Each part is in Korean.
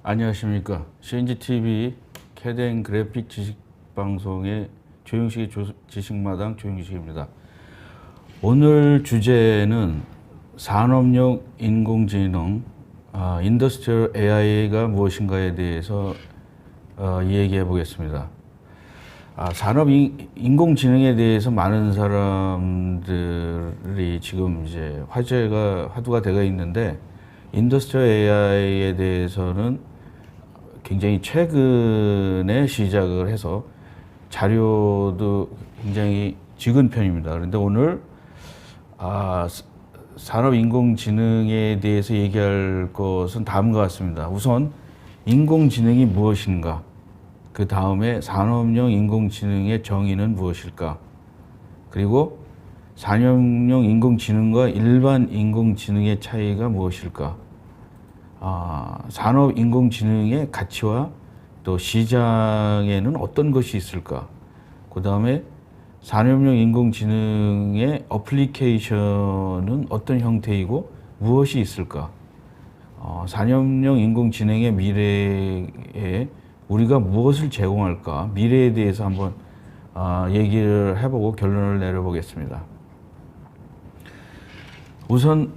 안녕하십니까. CNGTV 캐덴 그래픽 지식방송의 조영식의 지식마당 조영식입니다. 오늘 주제는 산업용 인공지능, 인더스트리얼 AI가 무엇인가에 대해서 이야기해 보겠습니다. 산업 인공지능에 대해서 많은 사람들이 지금 이제 화두가 되어 있는데, 인더스트리얼 AI에 대해서는 굉장히 최근에 시작을 해서 자료도 굉장히 적은 편입니다. 그런데 오늘 산업 인공지능에 대해서 얘기할 것은 다음과 같습니다. 우선 인공지능이 무엇인가, 그 다음에 산업용 인공지능의 정의는 무엇일까, 그리고 산업용 인공지능과 일반 인공지능의 차이가 무엇일까, 산업 인공지능의 가치와 또 시장에는 어떤 것이 있을까, 그 다음에 산업용 인공지능의 어플리케이션은 어떤 형태이고 무엇이 있을까, 산업용 인공지능의 미래에 우리가 무엇을 제공할까, 미래에 대해서 한번 얘기를 해보고 결론을 내려보겠습니다. 우선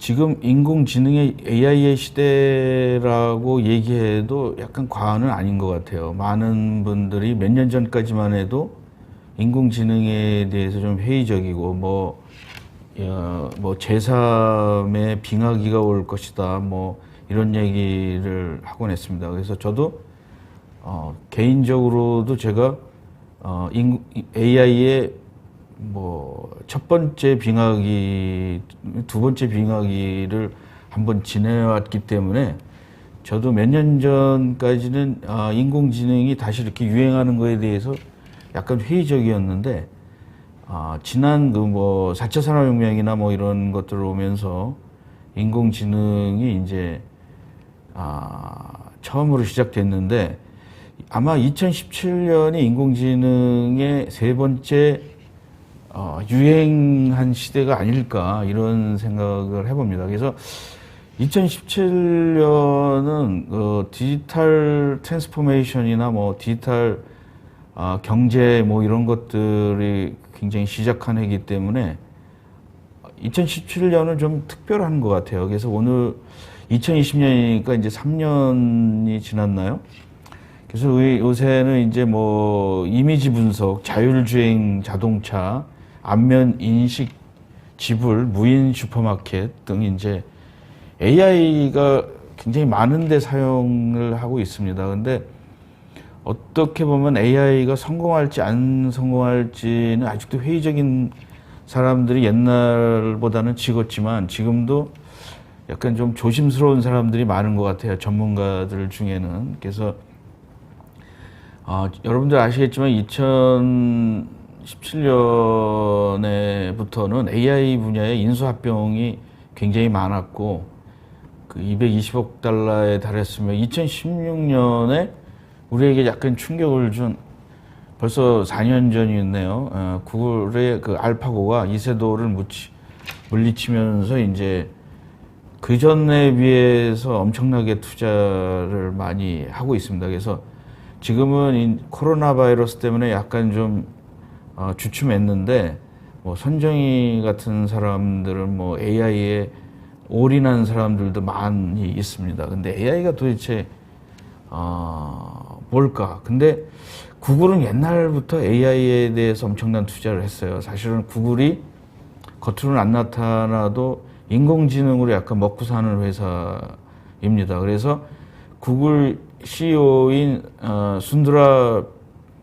지금 인공지능의 AI의 시대라고 얘기해도 약간 과언은 아닌 것 같아요. 많은 분들이 몇 년 전까지만 해도 인공지능에 대해서 좀 회의적이고 뭐 제3의 빙하기가 올 것이다, 뭐 이런 얘기를 하곤 했습니다. 그래서 저도 개인적으로도 제가 AI의 첫 번째 빙하기, 두 번째 빙하기를 한번 지내왔기 때문에 저도 몇 년 전까지는 인공지능이 다시 이렇게 유행하는 거에 대해서 약간 회의적이었는데, 지난 4차 산업혁명이나 뭐 이런 것들 오면서 인공지능이 이제 처음으로 시작됐는데, 아마 2017년이 인공지능의 세 번째 유행한 시대가 아닐까, 이런 생각을 해봅니다. 그래서 2017년은 디지털 트랜스포메이션이나 뭐 디지털 경제 뭐 이런 것들이 굉장히 시작한 해이기 때문에 2017년은 좀 특별한 것 같아요. 그래서 오늘 2020년이니까 이제 3년이 지났나요? 그래서 요새는 이제 뭐 이미지 분석, 자율주행 자동차, 안면 인식 지불, 무인 슈퍼마켓 등 이제 AI가 굉장히 많은 데 사용을 하고 있습니다. 근데 어떻게 보면 AI가 성공할지 안 성공할지는 아직도 회의적인 사람들이 옛날보다는 적었지만, 지금도 약간 좀 조심스러운 사람들이 많은 것 같아요, 전문가들 중에는. 그래서 여러분들 아시겠지만 2017년에부터는 AI 분야의 인수합병이 굉장히 많았고, 그 220억 달러에 달했으며, 2016년에 우리에게 약간 충격을 준, 벌써 4년 전이었네요. 구글의 그 알파고가 이세돌을 물리치면서 이제 그 전에 비해서 엄청나게 투자를 많이 하고 있습니다. 그래서 지금은 코로나 바이러스 때문에 약간 좀 주춤했는데, 뭐 손정희 같은 사람들은 뭐 AI에 올인한 사람들도 많이 있습니다. 근데 AI가 도대체 뭘까? 근데 구글은 옛날부터 AI에 대해서 엄청난 투자를 했어요. 사실은 구글이 겉으로는 안 나타나도 인공지능으로 약간 먹고 사는 회사입니다. 그래서 구글 CEO인 순드라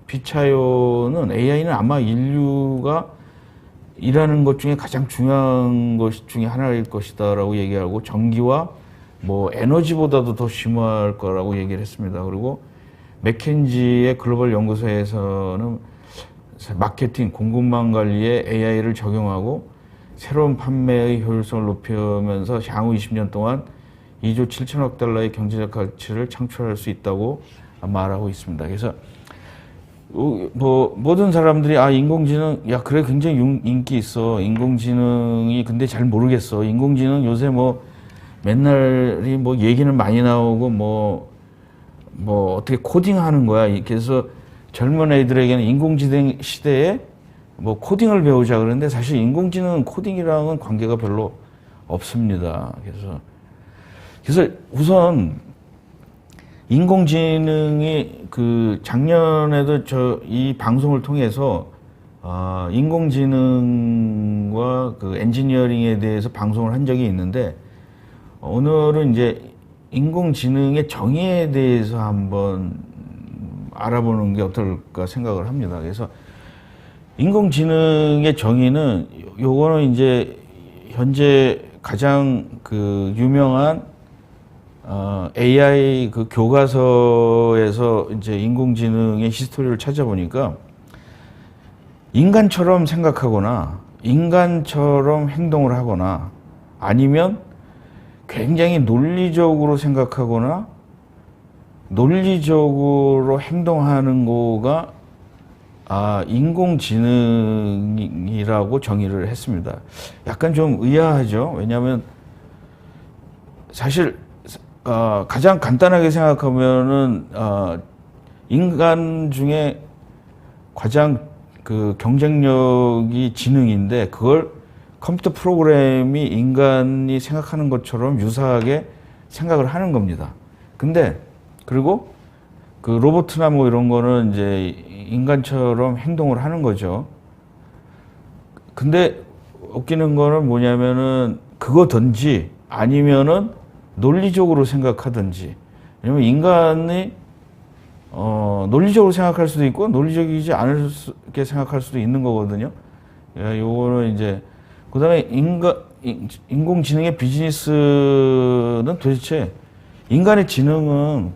피차요는 AI는 아마 인류가 일하는 것 중에 가장 중요한 것 중에 하나일 것이다라고 얘기하고, 전기와 뭐 에너지보다도 더 심화할 거라고 얘기를 했습니다. 그리고 맥켄지의 글로벌 연구소에서는 마케팅, 공급망 관리에 AI를 적용하고 새로운 판매의 효율성을 높이면서 향후 20년 동안 2조 7천억 달러의 경제적 가치를 창출할 수 있다고 말하고 있습니다. 그래서 모든 사람들이 인공지능, 야 그래 굉장히 인기 있어, 인공지능이, 근데 잘 모르겠어, 인공지능 요새 뭐 맨날이 뭐 얘기는 많이 나오고 뭐 어떻게 코딩하는 거야. 그래서 젊은 애들에게는 인공지능 시대에 뭐 코딩을 배우자 그러는데 사실 인공지능은 코딩이랑은 관계가 별로 없습니다. 그래서 우선 인공지능이 그 작년에도 이 방송을 통해서 인공지능과 그 엔지니어링에 대해서 방송을 한 적이 있는데 오늘은 이제 인공지능의 정의에 대해서 한번 알아보는 게 어떨까 생각을 합니다. 그래서 인공지능의 정의는 요거는 이제 현재 가장 그 유명한 AI 그 교과서에서 이제 인공지능의 히스토리를 찾아보니까 인간처럼 생각하거나 인간처럼 행동을 하거나 아니면 굉장히 논리적으로 생각하거나 논리적으로 행동하는 거가 인공지능이라고 정의를 했습니다. 약간 좀 의아하죠. 왜냐하면 사실 가장 간단하게 생각하면은 인간 중에 가장 그 경쟁력이 지능인데 그걸 컴퓨터 프로그램이 인간이 생각하는 것처럼 유사하게 생각을 하는 겁니다. 근데 그리고 그 로봇이나 뭐 이런 거는 이제 인간처럼 행동을 하는 거죠. 근데 웃기는 거는 뭐냐면은 그거든지 아니면은 논리적으로 생각하든지. 왜냐면 인간이 논리적으로 생각할 수도 있고 논리적이지 않게 생각할 수도 있는 거거든요. 요거는 이제 그다음에 인공지능의 비즈니스는 도대체 인간의 지능은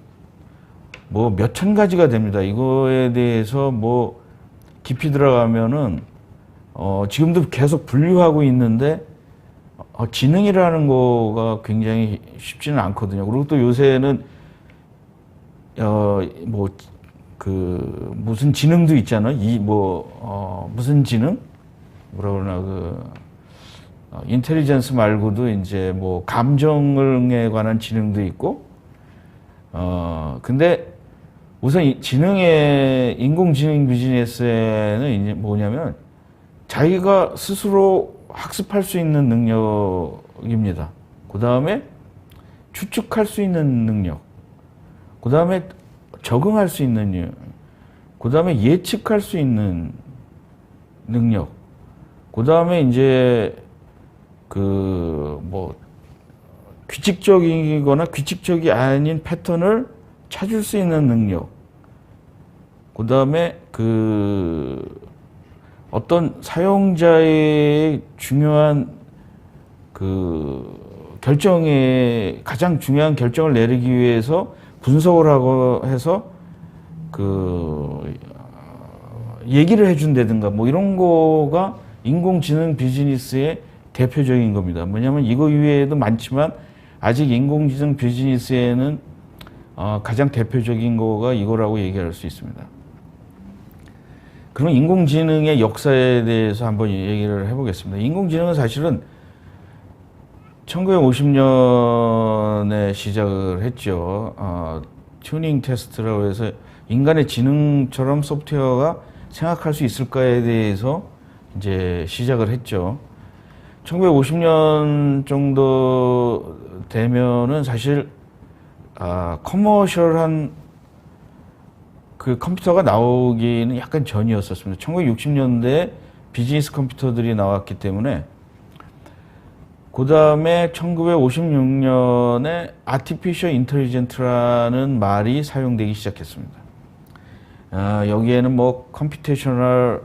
뭐 몇천 가지가 됩니다. 이거에 대해서 뭐 깊이 들어가면은 지금도 계속 분류하고 있는데 지능이라는 거가 굉장히 쉽지는 않거든요. 그리고 또 요새는 뭐 그 무슨 지능도 있잖아요. 무슨 지능? 뭐라 그러나 인텔리전스 말고도 이제 뭐 감정에 관한 지능도 있고 근데 우선 인공지능 비즈니스에는 이제 뭐냐면 자기가 스스로 학습할 수 있는 능력입니다. 그 다음에 추측할 수 있는 능력, 그 다음에 적응할 수 있는 능력, 그 다음에 예측할 수 있는 능력, 그 다음에 이제 규칙적이거나 규칙적이 아닌 패턴을 찾을 수 있는 능력, 그 다음에 어떤 사용자의 중요한 가장 중요한 결정을 내리기 위해서 분석을 하고 해서 얘기를 해준다든가 뭐 이런 거가 인공지능 비즈니스의 대표적인 겁니다. 뭐냐면 이거 이외에도 많지만 아직 인공지능 비즈니스에는 가장 대표적인 거가 이거라고 얘기할 수 있습니다. 그럼 인공지능의 역사에 대해서 한번 얘기를 해보겠습니다. 인공지능은 사실은 1950년에 시작을 했죠. 튜닝 테스트라고 해서 인간의 지능처럼 소프트웨어가 생각할 수 있을까에 대해서 이제 시작을 했죠. 1950년 정도 되면은 사실 커머셜한 그 컴퓨터가 나오기는 약간 전이었었습니다. 1960년대에 비즈니스 컴퓨터들이 나왔기 때문에 그 다음에 1956년에 아티피셜 인텔리전트라는 말이 사용되기 시작했습니다. 여기에는 뭐 컴퓨테이셔널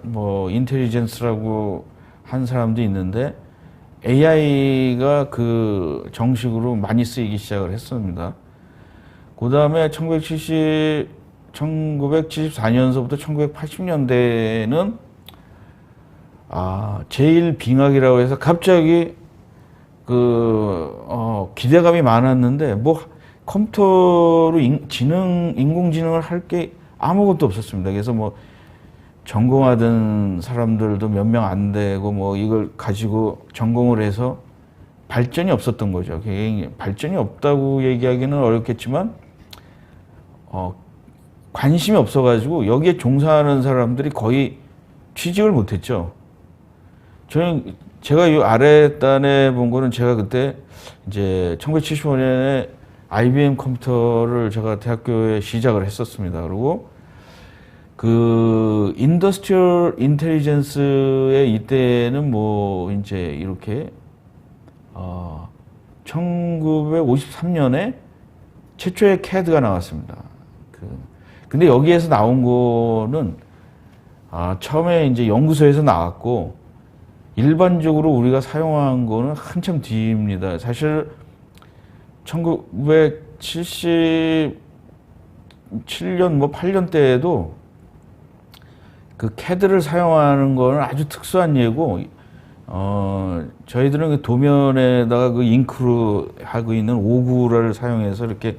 인텔리전스라고 한 사람도 있는데 AI가 그 정식으로 많이 쓰이기 시작을 했습니다. 그 다음에 1974년서부터 1980년대에는 제1빙하기라고 해서 갑자기 기대감이 많았는데 컴퓨터로 인공지능을 할 게 아무것도 없었습니다. 그래서 전공하던 사람들도 몇 명 안 되고 이걸 가지고 전공을 해서 발전이 없었던 거죠. 발전이 없다고 얘기하기는 어렵겠지만 관심이 없어가지고 여기에 종사하는 사람들이 거의 취직을 못했죠. 제가 이 아래 단에 본 거는 제가 그때 이제 1975년에 IBM 컴퓨터를 제가 대학교에 시작을 했었습니다. 그리고 그 인더스트리얼 인텔리전스의 이때는 뭐 이제 이렇게 1953년에 최초의 CAD가 나왔습니다. 근데 여기에서 나온 거는 처음에 이제 연구소에서 나왔고 일반적으로 우리가 사용한 거는 한참 뒤입니다. 사실 1977년 뭐 8년 때에도 그 CAD를 사용하는 거는 아주 특수한 예고, 저희들은 그 도면에다가 그 잉크로 하고 있는 오구라를 사용해서 이렇게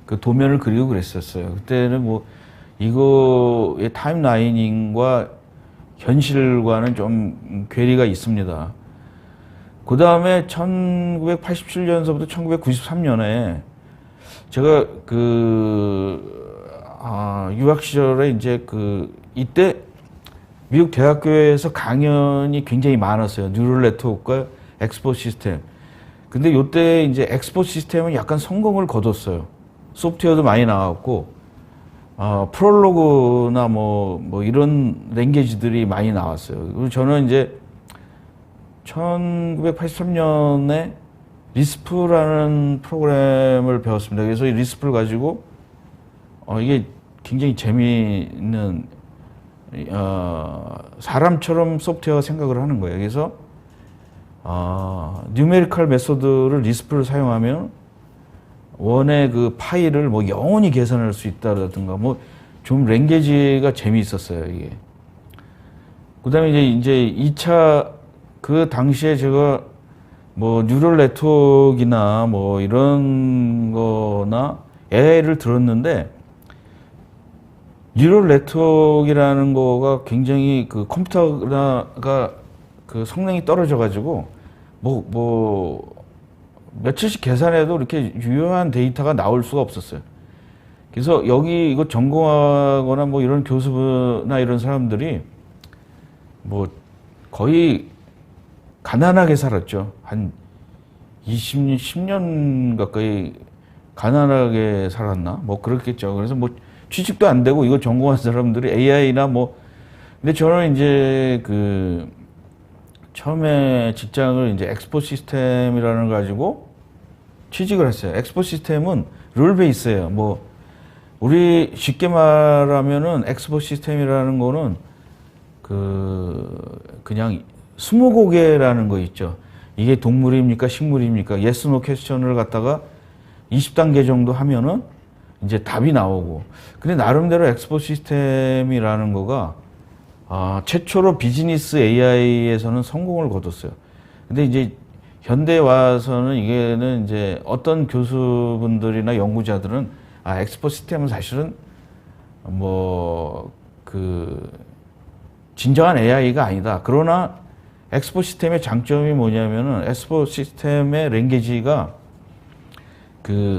그 도면을 그리고 그랬었어요. 그때는 뭐 이거의 타임라이닝과 현실과는 좀 괴리가 있습니다. 그 다음에 1987년서부터 1993년에 제가 유학 시절에 이제 이때 미국 대학교에서 강연이 굉장히 많았어요. 뉴럴 네트워크와 엑스포 시스템. 근데 요때 이제 엑스포 시스템은 약간 성공을 거뒀어요. 소프트웨어도 많이 나왔고, 프롤로그나 뭐 이런 랭귀지들이 많이 나왔어요. 그리고 저는 이제 1983년에 리스프라는 프로그램을 배웠습니다. 그래서 이 리스프를 가지고, 이게 굉장히 재미있는, 사람처럼 소프트웨어가 생각을 하는 거예요. 그래서, 뉴메리컬 메소드를 리스프를 사용하면 원의 그 파일을 뭐 영원히 계산할 수 있다라든가 뭐 좀 랭귀지가 재미있었어요, 이게. 그 다음에 이제 2차, 그 당시에 제가 뭐 뉴럴 네트워크나 뭐 이런 거나 AI를 들었는데 뉴럴 네트워크라는 거가 굉장히 그 컴퓨터가 그 성능이 떨어져가지고 며칠씩 계산해도 이렇게 유효한 데이터가 나올 수가 없었어요. 그래서 여기 이거 전공하거나 뭐 이런 교수나 이런 사람들이 뭐 거의 가난하게 살았죠. 한 10년 가까이 가난하게 살았나? 뭐 그렇겠죠. 그래서 뭐 취직도 안 되고 이거 전공한 사람들이 AI나 뭐. 근데 저는 이제 처음에 직장을 이제 엑스포 시스템이라는 걸 가지고 취직을 했어요. 엑스포 시스템은 룰 베이스예요. 뭐 우리 쉽게 말하면은 엑스포 시스템이라는 거는 그냥 스무고개라는 거 있죠. 이게 동물입니까 식물입니까? 예스 노 퀘스천을 갖다가 20단계 정도 하면은 이제 답이 나오고. 근데 나름대로 엑스포 시스템이라는 거가 최초로 비즈니스 AI에서는 성공을 거뒀어요. 근데 이제 현대에 와서는 이게는 이제 어떤 교수분들이나 연구자들은 엑스포 시스템은 사실은 진정한 AI가 아니다. 그러나 엑스포 시스템의 장점이 뭐냐면은 엑스포 시스템의 랭귀지가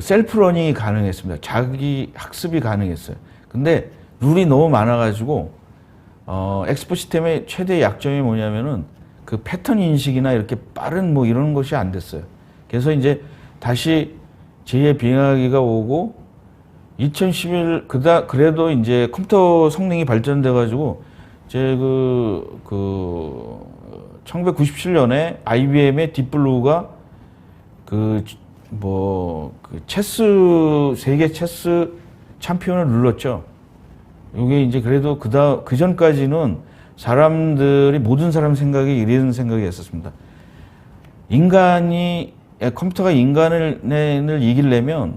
셀프 러닝이 가능했습니다. 자기 학습이 가능했어요. 근데 룰이 너무 많아가지고 엑스포 시스템의 최대 약점이 뭐냐면은 그 패턴 인식이나 이렇게 빠른 뭐 이런 것이 안 됐어요. 그래서 이제 다시 제2의 빙하기가 오고 2011 그래도 이제 컴퓨터 성능이 발전돼가지고 제 1997년에 IBM의 딥블루가 세계 체스 챔피언을 눌렀죠. 이게 이제 그래도 그 전까지는 모든 사람 생각이 이런 생각이었습니다. 컴퓨터가 인간을 이기려면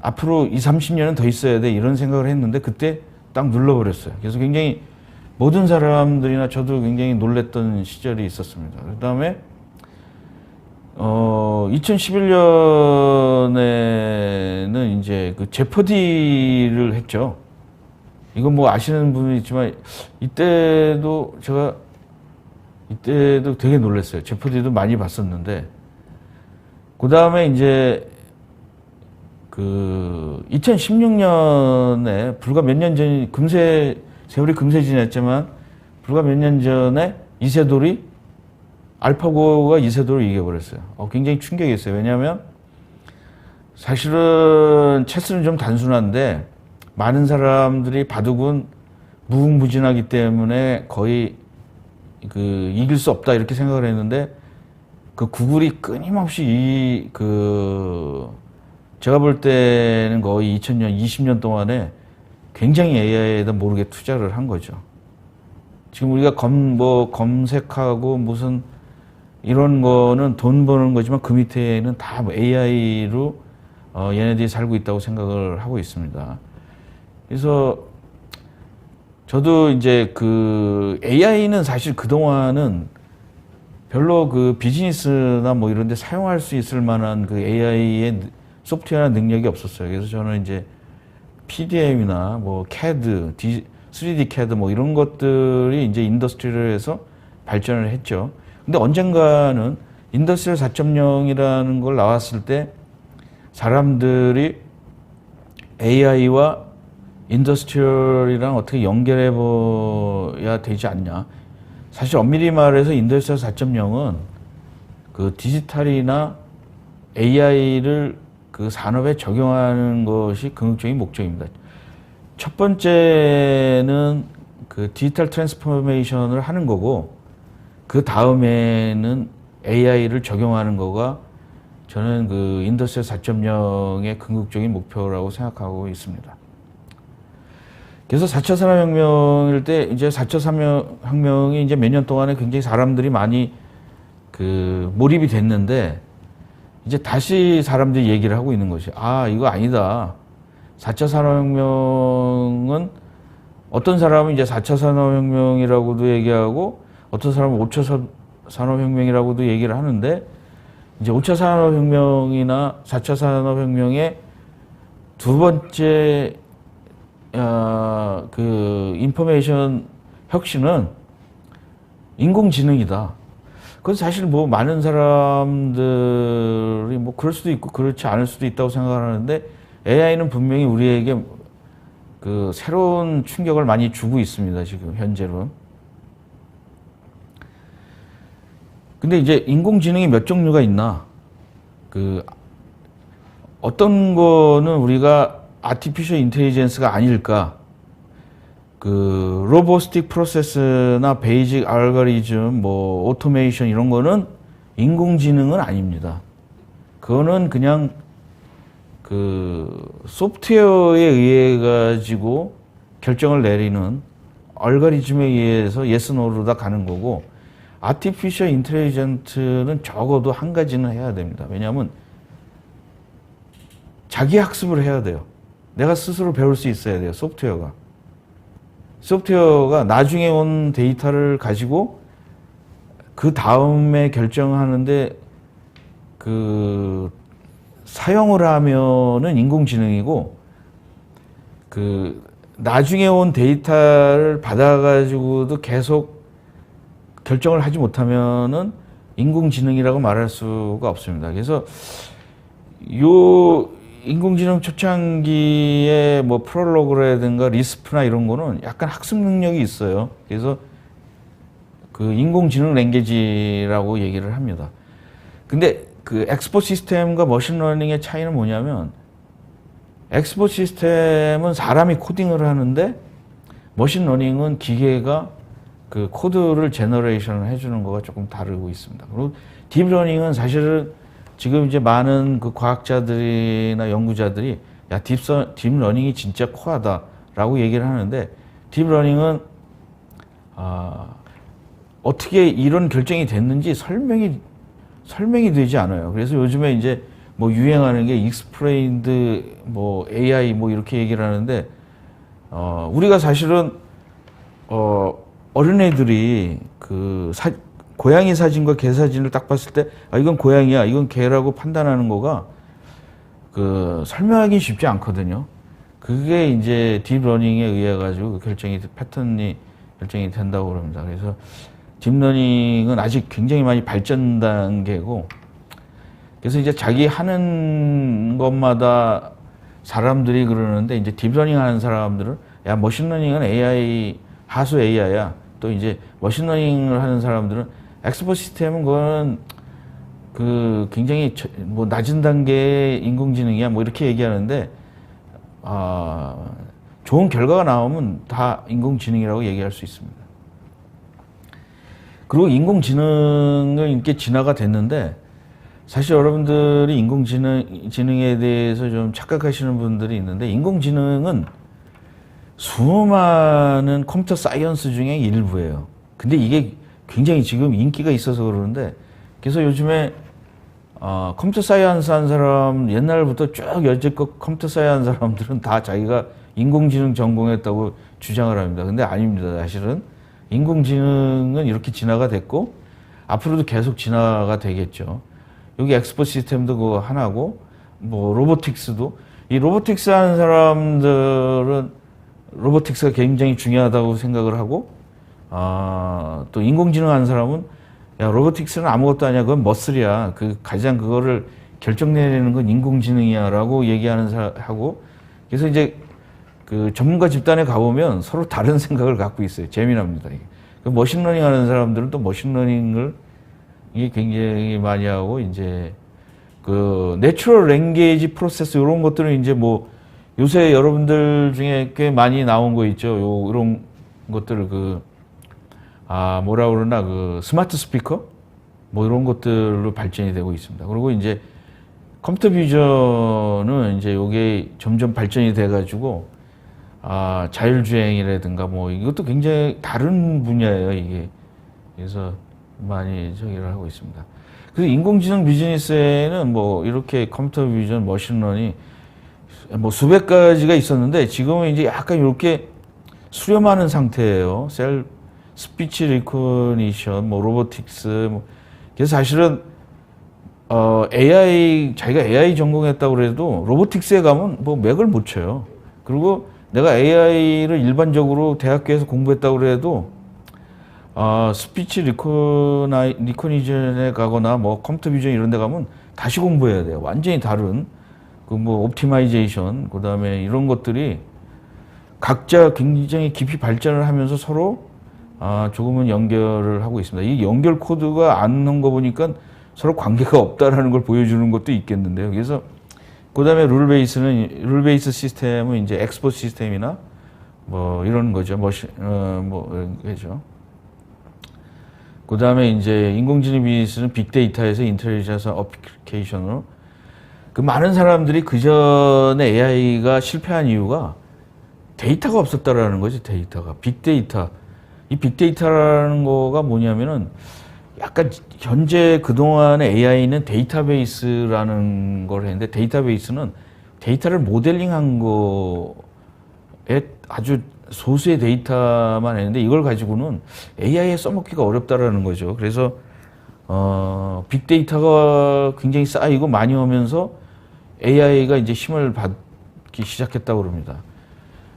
앞으로 20-30년은 더 있어야 돼 이런 생각을 했는데 그때 딱 눌러버렸어요. 그래서 굉장히 모든 사람들이나 저도 굉장히 놀랬던 시절이 있었습니다. 그 다음에 2011년에는 이제 제퍼디를 했죠. 이건 뭐 아시는 분이 있지만 이때도 되게 놀랐어요. 제퍼디도 많이 봤었는데 그 다음에 이제 그 2016년에 불과 몇 년 전, 세월이 금세 지났지만 불과 몇 년 전에 이세돌이 알파고가 이세돌을 이겨버렸어요. 굉장히 충격이었어요. 왜냐하면 사실은 체스는 좀 단순한데 많은 사람들이 바둑은 무궁무진하기 때문에 거의 이길 수 없다 이렇게 생각을 했는데 그 구글이 끊임없이 제가 볼 때는 거의 2000년, 20년 동안에 굉장히 AI에다 모르게 투자를 한 거죠. 지금 우리가 검색하고 무슨 이런 거는 돈 버는 거지만 그 밑에는 다 AI로 얘네들이 살고 있다고 생각을 하고 있습니다. 그래서 저도 이제 AI는 사실 그동안은 별로 비즈니스나 뭐 이런 데 사용할 수 있을 만한 AI의 소프트웨어나 능력이 없었어요. 그래서 저는 이제 PDM이나 뭐 CAD, 3D CAD 뭐 이런 것들이 이제 인더스트리를 해서 발전을 했죠. 근데 언젠가는 인더스트리 4.0이라는 걸 나왔을 때 사람들이 AI와 인더스트리얼이랑 어떻게 연결해 봐야 되지 않냐. 사실 엄밀히 말해서 인더스트리 4.0은 디지털이나 AI를 산업에 적용하는 것이 궁극적인 목적입니다. 첫 번째는 디지털 트랜스포메이션을 하는 거고, 그 다음에는 AI를 적용하는 거가 저는 인더스트리 4.0의 궁극적인 목표라고 생각하고 있습니다. 그래서 4차 산업혁명일 때 이제 4차 산업혁명이 이제 몇 년 동안에 굉장히 사람들이 많이 몰입이 됐는데 이제 다시 사람들이 얘기를 하고 있는 것이 이거 아니다. 4차 산업혁명은 어떤 사람은 이제 4차 산업혁명이라고도 얘기하고 어떤 사람은 5차 산업혁명이라고도 얘기를 하는데 이제 5차 산업혁명이나 4차 산업혁명의 두 번째 인포메이션 혁신은 인공지능이다. 그건 사실 뭐 많은 사람들이 뭐 그럴 수도 있고 그렇지 않을 수도 있다고 생각을 하는데 AI는 분명히 우리에게 새로운 충격을 많이 주고 있습니다. 지금 현재로. 근데 이제 인공지능이 몇 종류가 있나? 어떤 거는 우리가 아티피셜 인텔리전스가 아닐까? 로보스틱 프로세스나 베이직 알고리즘, 뭐 오토메이션 이런 거는 인공지능은 아닙니다. 그거는 그냥 소프트웨어에 의해 가지고 결정을 내리는 알고리즘에 의해서 yes, no로 다 가는 거고, 아티피셜 인텔리전트는 적어도 한 가지는 해야 됩니다. 왜냐하면 자기 학습을 해야 돼요. 내가 스스로 배울 수 있어야 돼요. 소프트웨어가 나중에 온 데이터를 가지고 그 다음에 결정하는데 사용을 하면은 인공지능이고 나중에 온 데이터를 받아가지고도 계속 결정을 하지 못하면은 인공지능이라고 말할 수가 없습니다. 그래서 인공지능 초창기에 뭐 프롤로그라든가 리스프나 이런 거는 약간 학습 능력이 있어요. 그래서 인공지능 랭귀지라고 얘기를 합니다. 근데 엑스포 시스템과 머신러닝의 차이는 뭐냐면 엑스포 시스템은 사람이 코딩을 하는데 머신러닝은 기계가 코드를 제너레이션을 해주는 거가 조금 다르고 있습니다. 그리고 딥러닝은 사실은 지금 이제 많은 과학자들이나 연구자들이 딥러닝이 진짜 코어하다라고 얘기를 하는데 딥러닝은 어떻게 이런 결정이 됐는지 설명이 되지 않아요. 그래서 요즘에 이제 뭐 유행하는 게 익스플레인드 뭐 AI 뭐 이렇게 얘기를 하는데 우리가 사실은 어린애들이 고양이 사진과 개 사진을 딱 봤을 때 이건 고양이야, 이건 개라고 판단하는 거가 설명하기 쉽지 않거든요. 그게 이제 딥러닝에 의해 가지고 패턴이 결정이 된다고 그럽니다. 그래서 딥러닝은 아직 굉장히 많이 발전 단계고 그래서 이제 자기 하는 것마다 사람들이 그러는데 이제 딥러닝 하는 사람들은 야 머신러닝은 AI 하수 AI야. 또 이제 머신러닝을 하는 사람들은 엑스퍼 시스템은 그거는 그 굉장히 뭐 낮은 단계의 인공지능이야. 뭐 이렇게 얘기하는데 좋은 결과가 나오면 다 인공지능이라고 얘기할 수 있습니다. 그리고 인공지능은 이렇게 진화가 됐는데 사실 여러분들이 인공지능에 대해서 좀 착각하시는 분들이 있는데 인공지능은 수많은 컴퓨터 사이언스 중에 일부예요. 근데 이게 굉장히 지금 인기가 있어서 그러는데 그래서 요즘에 컴퓨터 사이언스 한 사람 옛날부터 쭉 여지껏 컴퓨터 사이언스 한 사람들은 다 자기가 인공지능 전공했다고 주장을 합니다. 근데 아닙니다. 사실은 인공지능은 이렇게 진화가 됐고 앞으로도 계속 진화가 되겠죠. 여기 엑스퍼 시스템도 그거 하나고 뭐 로보틱스도 이 로보틱스 하는 사람들은 로보틱스가 굉장히 중요하다고 생각을 하고 또 인공지능 하는 사람은 야 로보틱스는 아무것도 아니야 그건 머슬이야 그 가장 그거를 결정내리는 건 인공지능이야라고 얘기하는 사람하고 그래서 이제 그 전문가 집단에 가보면 서로 다른 생각을 갖고 있어요. 재미납니다. 이게. 그 머신러닝 하는 사람들은 또 머신러닝을 이게 굉장히 많이 하고 이제 그 내추럴 랭게이지 프로세스 이런 것들은 이제 뭐 요새 여러분들 중에 꽤 많이 나온 거 있죠. 이런 것들을 뭐라 그러나 그 스마트 스피커 뭐 이런 것들로 발전이 되고 있습니다. 그리고 이제 컴퓨터 비전은 이제 요게 점점 발전이 돼 가지고 자율주행이라든가 뭐 이것도 굉장히 다른 분야예요, 이게. 그래서 많이 저기를 하고 있습니다. 그래서 인공지능 비즈니스에는 뭐 이렇게 컴퓨터 비전, 머신러닝 뭐 수백 가지가 있었는데 지금은 이제 약간 이렇게 수렴하는 상태예요. 스피치 리코니션, 뭐 로보틱스, 뭐 그래서 사실은 자기가 AI 전공했다고 그래도 로보틱스에 가면 뭐 맥을 못 쳐요. 그리고 내가 AI를 일반적으로 대학교에서 공부했다고 그래도 스피치 리코니션에 가거나 뭐 컴퓨터 비전 이런 데 가면 다시 공부해야 돼요. 완전히 다른 그 뭐 옵티마이제이션 그다음에 이런 것들이 각자 굉장히 깊이 발전을 하면서 서로 조금은 연결을 하고 있습니다. 이 연결 코드가 안 넣은 거 보니까 서로 관계가 없다라는 걸 보여주는 것도 있겠는데요. 그래서 그다음에 룰 베이스 시스템은 이제 엑스포 시스템이나 뭐 이런 거죠. 그죠. 그다음에 이제 인공지능 비즈니스는 빅데이터에서 인텔리전스 어플리케이션으로 그 많은 사람들이 그 전에 AI가 실패한 이유가 데이터가 없었다라는 거죠. 데이터가 빅데이터. 이 빅데이터라는 거가 뭐냐면은 약간 현재 그동안의 AI는 데이터베이스라는 걸 했는데 데이터베이스는 데이터를 모델링한 거에 아주 소수의 데이터만 했는데 이걸 가지고는 AI에 써먹기가 어렵다라는 거죠. 그래서 빅데이터가 굉장히 쌓이고 많이 오면서 AI가 이제 힘을 받기 시작했다고 그럽니다.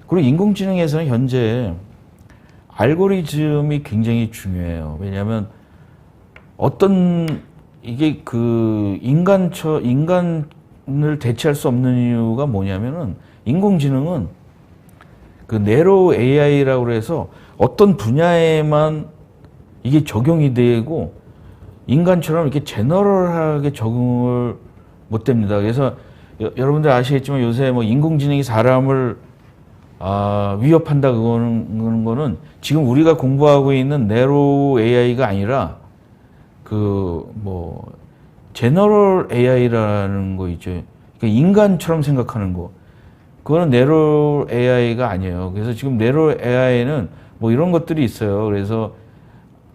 그리고 인공지능에서는 현재 알고리즘이 굉장히 중요해요. 왜냐하면 이게 그 인간을 대체할 수 없는 이유가 뭐냐면은 인공지능은 그 네로 AI라고 해서 어떤 분야에만 이게 적용이 되고 인간처럼 이렇게 제너럴하게 적응을 못 됩니다. 그래서 여러분들 아시겠지만 요새 뭐 인공지능이 사람을 위협한다 그런 거는 지금 우리가 공부하고 있는 네로 AI가 아니라 그 뭐 제너럴 AI라는 거 있죠. 그러니까 인간처럼 생각하는 거. 그거는 네로 AI가 아니에요. 그래서 지금 네로 AI는 뭐 이런 것들이 있어요. 그래서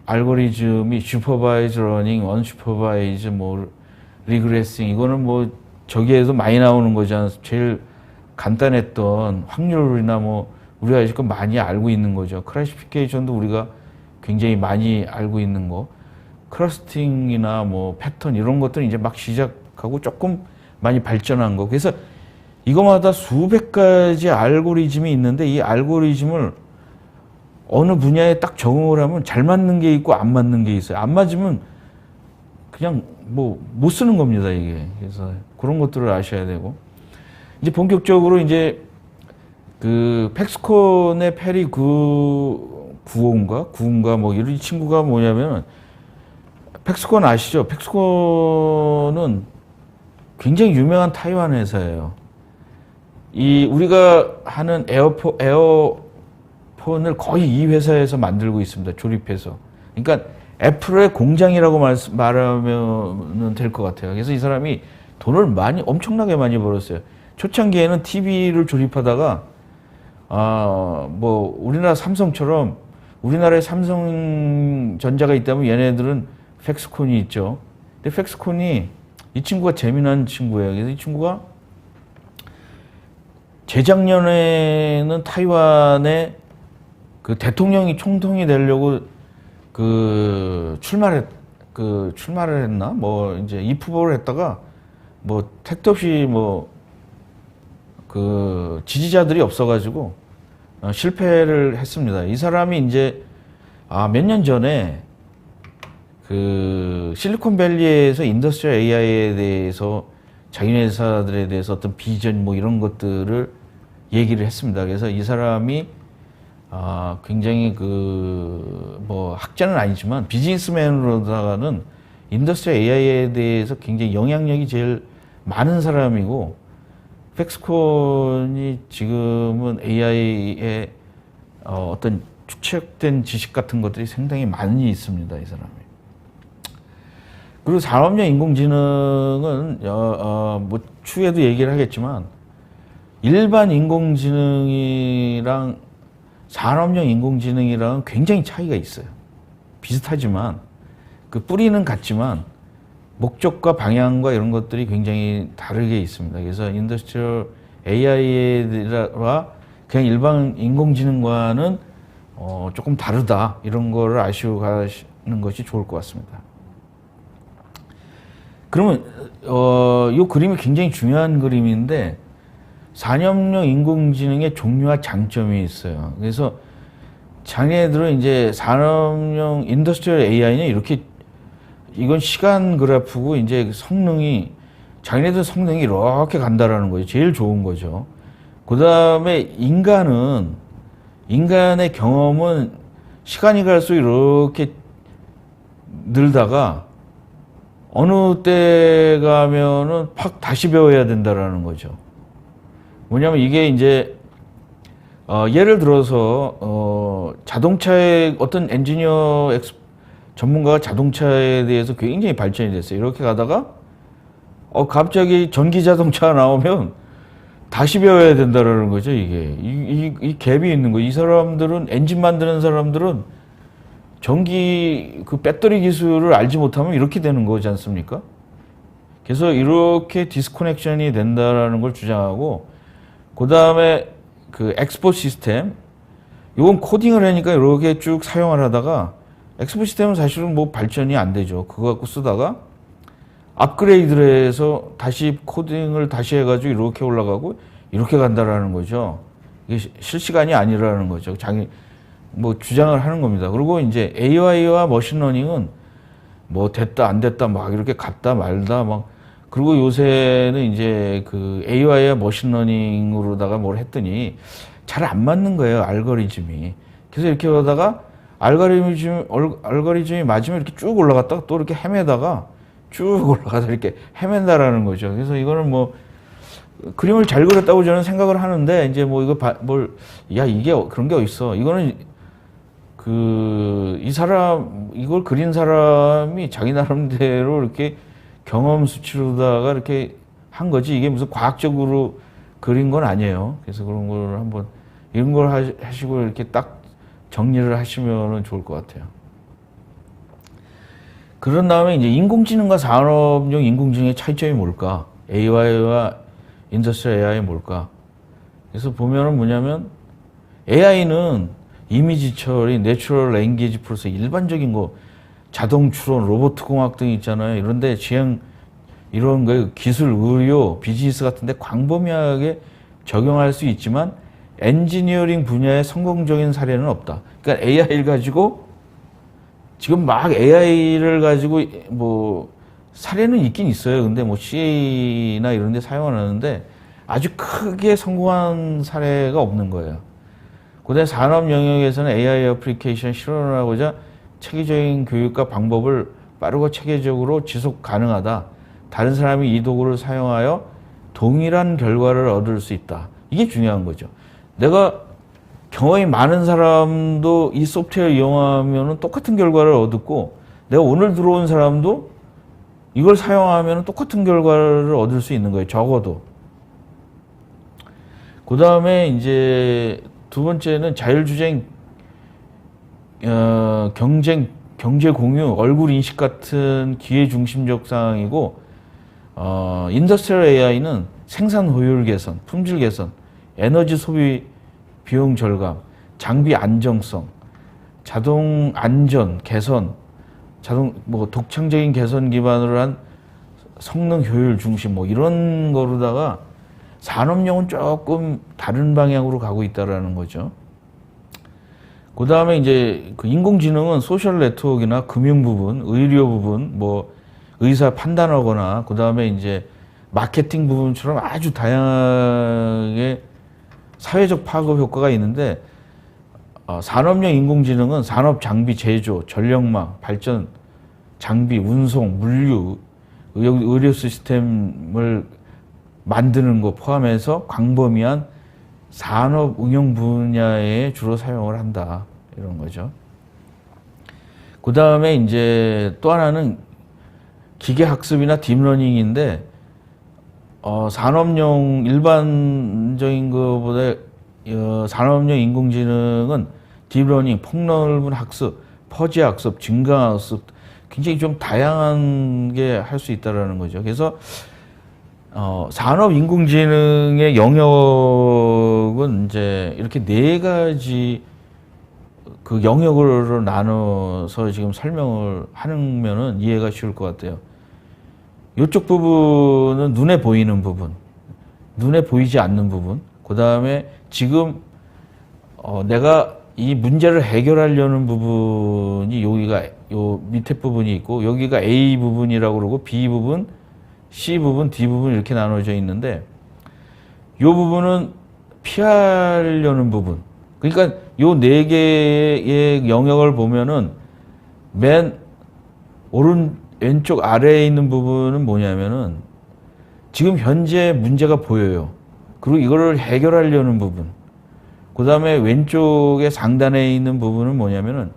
알고리즘이 슈퍼바이즈 러닝, 언슈퍼바이즈, 뭐 리그레싱 이거는 뭐 저기에도 많이 나오는 거잖아요. 제일 간단했던 확률이나 뭐 우리가 아직껏 많이 알고 있는 거죠. 클래시피케이션도 우리가 굉장히 많이 알고 있는 거. 클러스팅이나 뭐 패턴 이런 것들은 이제 막 시작하고 조금 많이 발전한 거. 그래서 이거마다 수백 가지 알고리즘이 있는데 이 알고리즘을 어느 분야에 딱 적응을 하면 잘 맞는 게 있고 안 맞는 게 있어요. 안 맞으면 그냥 뭐 못 쓰는 겁니다, 이게. 그래서 그런 것들을 아셔야 되고. 이제 본격적으로 이제 그 팩스콘의 페리 9호인가 뭐 이런 친구가 뭐냐면, 팩스콘 아시죠? 팩스콘은 굉장히 유명한 타이완 회사예요. 이 우리가 하는 에어폰을 거의 이 회사에서 만들고 있습니다. 조립해서. 그러니까 애플의 공장이라고 말하면 될 것 같아요. 그래서 이 사람이 돈을 엄청나게 많이 벌었어요. 초창기에는 TV를 조립하다가 뭐 우리나라 삼성처럼, 우리나라에 삼성전자가 있다면 얘네들은 팩스콘이 있죠. 근데 팩스콘이, 이 친구가 재미난 친구예요. 그래서 이 친구가 재작년에는 타이완에 그 대통령이 총통이 되려고 출마를 했나? 뭐 이제 입후보를 했다가 뭐 택도 없이 지지자들이 없어가지고 실패를 했습니다. 이 사람이 이제 몇 년 전에 실리콘밸리에서 인더스트리얼 AI에 대해서 자기네 회사들에 대해서 어떤 비전 뭐 이런 것들을 얘기를 했습니다. 그래서 이 사람이 굉장히 학자는 아니지만 비즈니스맨으로다가는 인더스트리얼 AI에 대해서 굉장히 영향력이 제일 많은 사람이고, 팩스콘이 지금은 AI의 어떤 축적된 지식 같은 것들이 상당히 많이 있습니다, 이 사람이. 그리고 산업용 인공지능은 뭐 추후에도 얘기를 하겠지만, 일반 인공지능이랑 산업용 인공지능이랑 굉장히 차이가 있어요. 비슷하지만 그 뿌리는 같지만 목적과 방향과 이런 것들이 굉장히 다르게 있습니다. 그래서 인더스트리얼 AI와 그냥 일반 인공지능과는 조금 다르다, 이런 거를 아시고 가시는 것이 좋을 것 같습니다. 그러면 이 그림이 굉장히 중요한 그림인데, 산업용 인공지능의 종류와 장점이 있어요. 그래서 자기네들은 이제 산업용 인더스트리얼 AI는 이건 시간 그래프고, 이제 자기네들 성능이 이렇게 간다라는 거죠. 제일 좋은 거죠. 그 다음에 인간의 경험은 시간이 갈수록 이렇게 늘다가 어느 때 가면은 팍 다시 배워야 된다라는 거죠. 뭐냐면 이게 이제 예를 들어서 자동차의 어떤 엔지니어 전문가가 자동차에 대해서 굉장히 발전이 됐어요. 이렇게 가다가 갑자기 전기 자동차가 나오면 다시 배워야 된다라는 거죠. 이 갭이 있는 거예요. 이 사람들은, 엔진 만드는 사람들은 전기 배터리 기술을 알지 못하면 이렇게 되는 거지 않습니까? 그래서 이렇게 디스커넥션이 된다라는 걸 주장하고, 그 다음에 엑스포 시스템, 이건 코딩을 하니까 이렇게 쭉 사용을 하다가, 엑스포 시스템은 사실은 뭐 발전이 안 되죠. 그거 갖고 쓰다가 업그레이드를 해서 다시 코딩을 다시 해가지고 이렇게 올라가고 이렇게 간다라는 거죠. 이게 실시간이 아니라는 거죠. 뭐 주장을 하는 겁니다. 그리고 이제 AI와 머신러닝은 뭐 됐다 안 됐다 막 이렇게 갔다 말다 막, 그리고 요새는 이제 AI와 머신러닝으로다가 뭘 했더니 잘 안 맞는 거예요, 알고리즘이. 그래서 이렇게 하다가 알고리즘이 맞으면 이렇게 쭉 올라갔다가 또 이렇게 헤매다가 쭉 올라가서 이렇게 헤맨다라는 거죠. 그래서 이거는 뭐 그림을 잘 그렸다고 저는 생각을 하는데, 이제 뭐 이게 그런 게 어딨어. 이거는 이걸 그린 사람이 자기 나름대로 이렇게 경험 수치로다가 이렇게 한 거지, 이게 무슨 과학적으로 그린 건 아니에요. 그래서 그런 걸 한번, 이런 걸 하시고 이렇게 딱 정리를 하시면 좋을 것 같아요. 그런 다음에 이제 인공지능과 산업용 인공지능의 차이점이 뭘까? AI와 인더스트리얼 AI가 뭘까? 그래서 보면은 뭐냐면, AI는 이미지 처리, 내추럴 랭귀지 프로세스, 일반적인 자동 추론, 로봇 공학 등 있잖아요. 이런데 이런 거 기술, 의료, 비즈니스 같은데 광범위하게 적용할 수 있지만 엔지니어링 분야의 성공적인 사례는 없다. 그러니까 AI를 가지고 지금 막 AI를 가지고 뭐 사례는 있긴 있어요. 근데 뭐 CA나 이런 데 사용 안 하는데 아주 크게 성공한 사례가 없는 거예요. 그다음에 산업 영역에서는 AI 애플리케이션 실현을 하고자 체계적인 교육과 방법을 빠르고 체계적으로 지속 가능하다. 다른 사람이 이 도구를 사용하여 동일한 결과를 얻을 수 있다. 이게 중요한 거죠. 내가 경험이 많은 사람도 이 소프트웨어를 이용하면 똑같은 결과를 얻고, 내가 오늘 들어온 사람도 이걸 사용하면 똑같은 결과를 얻을 수 있는 거예요. 적어도. 그 다음에 이제 두 번째는 자율주행, 경쟁, 경제 공유, 얼굴 인식 같은 기회 중심적 사항이고, 인더스트리얼 AI는 생산 효율 개선, 품질 개선, 에너지 소비 비용 절감, 장비 안정성, 자동 안전 개선, 독창적인 개선 기반으로 한 성능 효율 중심 이런 거로다가 산업용은 조금 다른 방향으로 가고 있다라는 거죠. 그 다음에 이제 그 인공지능은 소셜 네트워크나 금융 부분, 의료 부분, 의사 판단하거나, 그 다음에 이제 마케팅 부분처럼 아주 다양하게 사회적 파급 효과가 있는데, 산업용 인공지능은 산업 장비 제조, 전력망, 발전, 장비, 운송, 물류, 의료 시스템을 만드는 것 포함해서 광범위한 산업 응용 분야에 주로 사용을 한다. 이런 거죠. 그 다음에 이제 또 하나는 기계학습이나 딥러닝인데, 산업용 일반적인 것보다 산업용 인공지능은 딥러닝, 폭넓은 학습, 퍼지 학습, 증강학습 굉장히 좀 다양한 게 할 수 있다라는 거죠. 그래서 산업 인공지능의 영역은 이제 이렇게 네 가지 그 영역으로 나눠서 지금 설명을 하면은 이해가 쉬울 것 같아요. 이쪽 부분은 눈에 보이는 부분, 눈에 보이지 않는 부분, 그 다음에 지금 내가 이 문제를 해결하려는 부분이 여기가 요 밑에 부분이 있고, 여기가 A 부분이라고 그러고 B 부분, C 부분, D 부분 이렇게 나눠져 있는데, 요 부분은 피하려는 부분. 그러니까 요 네 개의 영역을 보면은 맨 왼쪽 아래에 있는 부분은 뭐냐면은 지금 현재 문제가 보여요. 그리고 이거를 해결하려는 부분. 그 다음에 왼쪽에 상단에 있는 부분은 뭐냐면은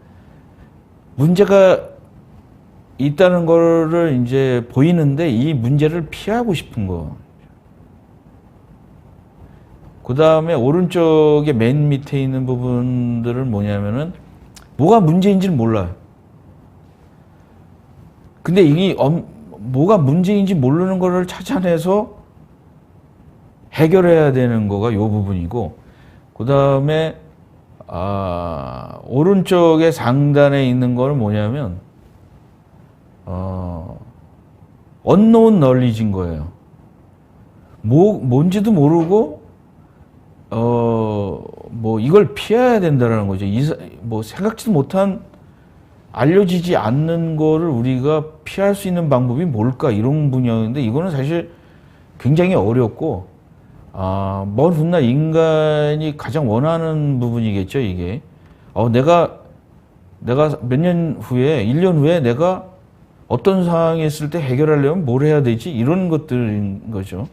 문제가 있다는 거를 이제 보이는데 이 문제를 피하고 싶은 거. 그 다음에 오른쪽에 맨 밑에 있는 부분들은 뭐냐면은 뭐가 문제인지는 몰라요. 근데 이게 뭐가 문제인지 모르는 거를 찾아내서 해결해야 되는 거가 요 부분이고, 그 다음에 오른쪽에 상단에 있는 거는 뭐냐면 unknown knowledge인 거예요. 뭔지도 모르고 이걸 피해야 된다는 거죠. 생각지도 못한, 알려지지 않는 거를 우리가 피할 수 있는 방법이 뭘까, 이런 분야인데, 이거는 사실 굉장히 어렵고, 먼 훗날 인간이 가장 원하는 부분이겠죠, 이게. 내가 몇 년 후에, 1년 후에 내가 어떤 상황이 있을 때 해결하려면 뭘 해야 되지? 이런 것들인 거죠.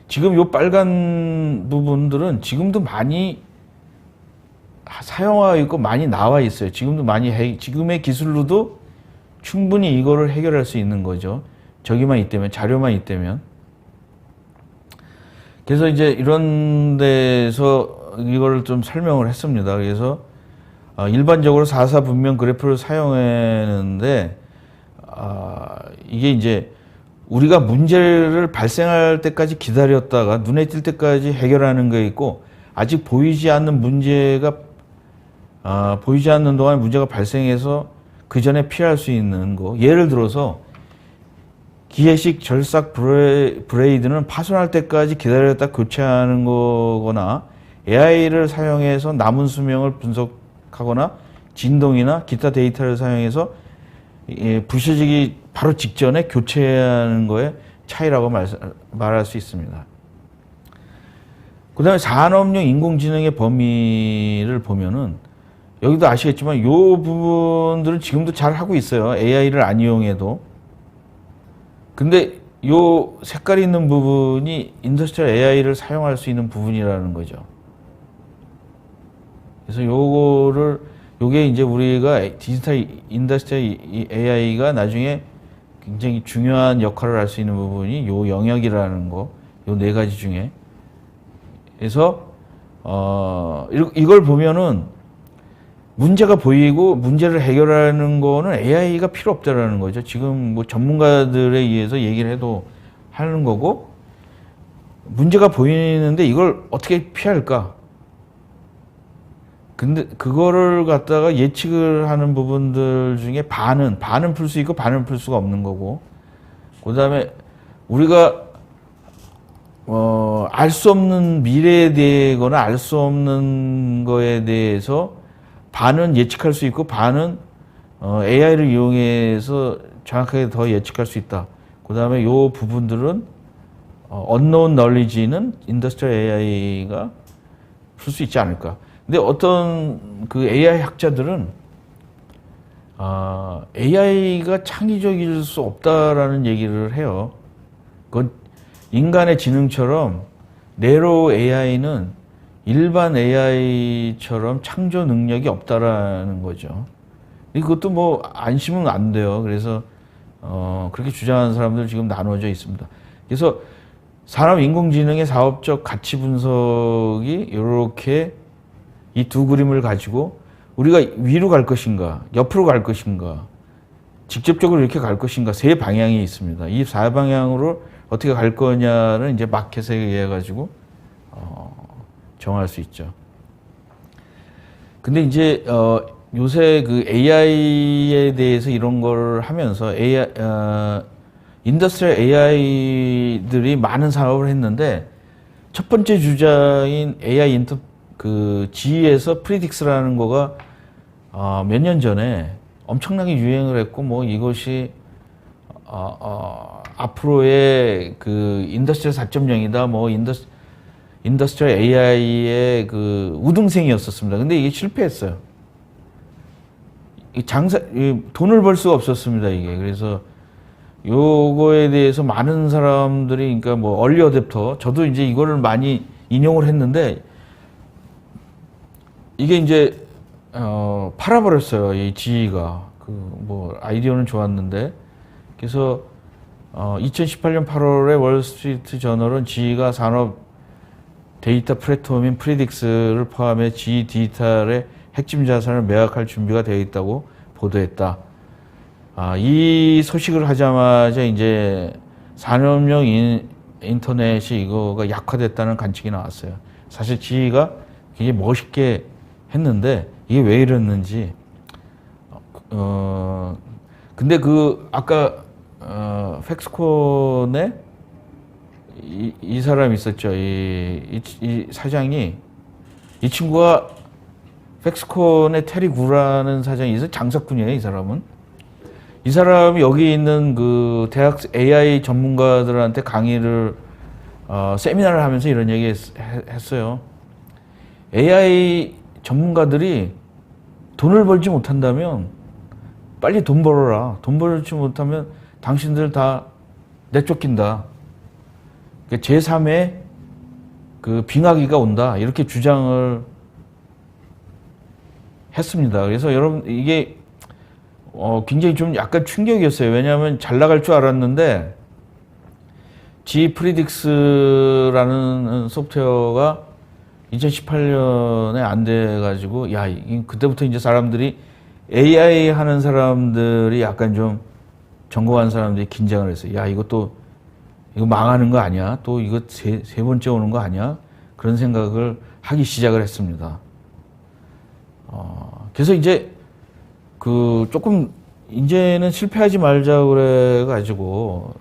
지금 요 빨간 부분들은 지금도 많이 사용하고 있고 많이 나와 있어요. 지금도 지금의 기술로도 충분히 이거를 해결할 수 있는 거죠. 저기만 있다면, 자료만 있다면. 그래서 이제 이런 데서 이거를 좀 설명을 했습니다. 그래서 일반적으로 4사 분면 그래프를 사용하는데, 이게 이제 우리가 문제를 발생할 때까지 기다렸다가 눈에 띌 때까지 해결하는 게 있고, 아직 보이지 않는 문제가 보이지 않는 동안 문제가 발생해서 그 전에 피할 수 있는 거. 예를 들어서 기계식 절삭 브레이드는 파손할 때까지 기다렸다 교체하는 거거나, AI를 사용해서 남은 수명을 분석하거나, 진동이나 기타 데이터를 사용해서 부서지기 바로 직전에 교체하는 거에 차이라고 말할 수 있습니다. 그 다음에 산업용 인공지능의 범위를 보면은 여기도 아시겠지만 이 부분들은 지금도 잘 하고 있어요. AI를 안 이용해도. 근데 요 색깔이 있는 부분이 인더스트리얼 AI를 사용할 수 있는 부분이라는 거죠. 그래서 요게 이제 우리가 디지털 인더스트리얼 AI가 나중에 굉장히 중요한 역할을 할 수 있는 부분이 요 영역이라는 거, 요 네 가지 중에. 그래서 이걸 보면은 문제가 보이고 문제를 해결하는 거는 AI가 필요 없다라는 거죠. 지금 뭐 전문가들에 의해서 얘기를 해도 하는 거고, 문제가 보이는데 이걸 어떻게 피할까? 근데 그거를 갖다가 예측을 하는 부분들 중에 반은 풀 수 있고 반은 풀 수가 없는 거고, 그 다음에 우리가 알 수 없는 미래에 대거나 알 수 없는 거에 대해서 반은 예측할 수 있고 반은 AI를 이용해서 정확하게 더 예측할 수 있다. 그 다음에 요 부분들은 unknown knowledge는 인더스트리얼 AI가 풀 수 있지 않을까. 근데 어떤 그 AI 학자들은 AI가 창의적일 수 없다라는 얘기를 해요. 그건 인간의 지능처럼 내로 AI는 일반 AI처럼 창조 능력이 없다라는 거죠. 그것도 뭐 안심은 안 돼요. 그래서 그렇게 주장하는 사람들 지금 나눠져 있습니다. 그래서 산업 인공지능의 사업적 가치 분석이 이렇게 이 두 그림을 가지고 우리가 위로 갈 것인가, 옆으로 갈 것인가, 직접적으로 이렇게 갈 것인가, 세 방향이 있습니다. 이 세 방향으로 어떻게 갈 거냐는 이제 마켓에 의해 가지고 정할 수 있죠. 근데 이제 요새 그 AI에 대해서 이런 걸 하면서 인더스트리얼 AI들이 많은 사업을 했는데, 첫 번째 주자인 GE에서 프리딕스라는 거가 몇 년 전에 엄청나게 유행을 했고, 뭐 이것이 앞으로의 그 인더스트리얼 4.0이다, 뭐 인더스트리얼 AI의 그 우등생이었었습니다. 근데 이게 실패했어요. 돈을 벌 수가 없었습니다, 이게. 그래서 요거에 대해서 많은 사람들이, 그러니까 뭐 얼리 어댑터, 저도 이제 이거를 많이 인용을 했는데, 이게 이제 팔아버렸어요, 이 GE가. 뭐 아이디어는 좋았는데. 그래서 2018년 8월에 월스트리트 저널은 GE가 산업 데이터 플랫폼인 프리딕스를 포함해 GE 디지털의 핵심 자산을 매각할 준비가 되어 있다고 보도했다. 이 소식을 하자마자 이제 산업용 인터넷이 이거가 약화됐다는 관측이 나왔어요. 사실 GE가 굉장히 멋있게 했는데 이게 왜 이랬는지. 근데 아까 팩스콘에 이 사람이 있었죠. 이 사장이, 이 친구가 팩스콘의 테리 구라는 사장이 있어, 장사꾼이에요, 이 사람은. 이 사람이 여기 있는 그 대학 AI 전문가들한테 강의를, 세미나를 하면서 이런 얘기 했어요. AI 전문가들이 돈을 벌지 못한다면 빨리 돈 벌어라. 돈 벌지 못하면 당신들 다 내쫓긴다. 제3의 그 빙하기가 온다. 이렇게 주장을 했습니다. 그래서 여러분, 이게 굉장히 좀 약간 충격이었어요. 왜냐하면 잘 나갈 줄 알았는데, G 프리딕스라는 소프트웨어가 2018년에 안 돼가지고, 그때부터 이제 사람들이, AI 하는 사람들이 약간 좀 전공한 사람들이 긴장을 했어요. 이거 망하는 거 아니야? 또 이거 세 번째 오는 거 아니야? 그런 생각을 하기 시작을 했습니다. 그래서 이제 조금 이제는 실패하지 말자 그래가지고,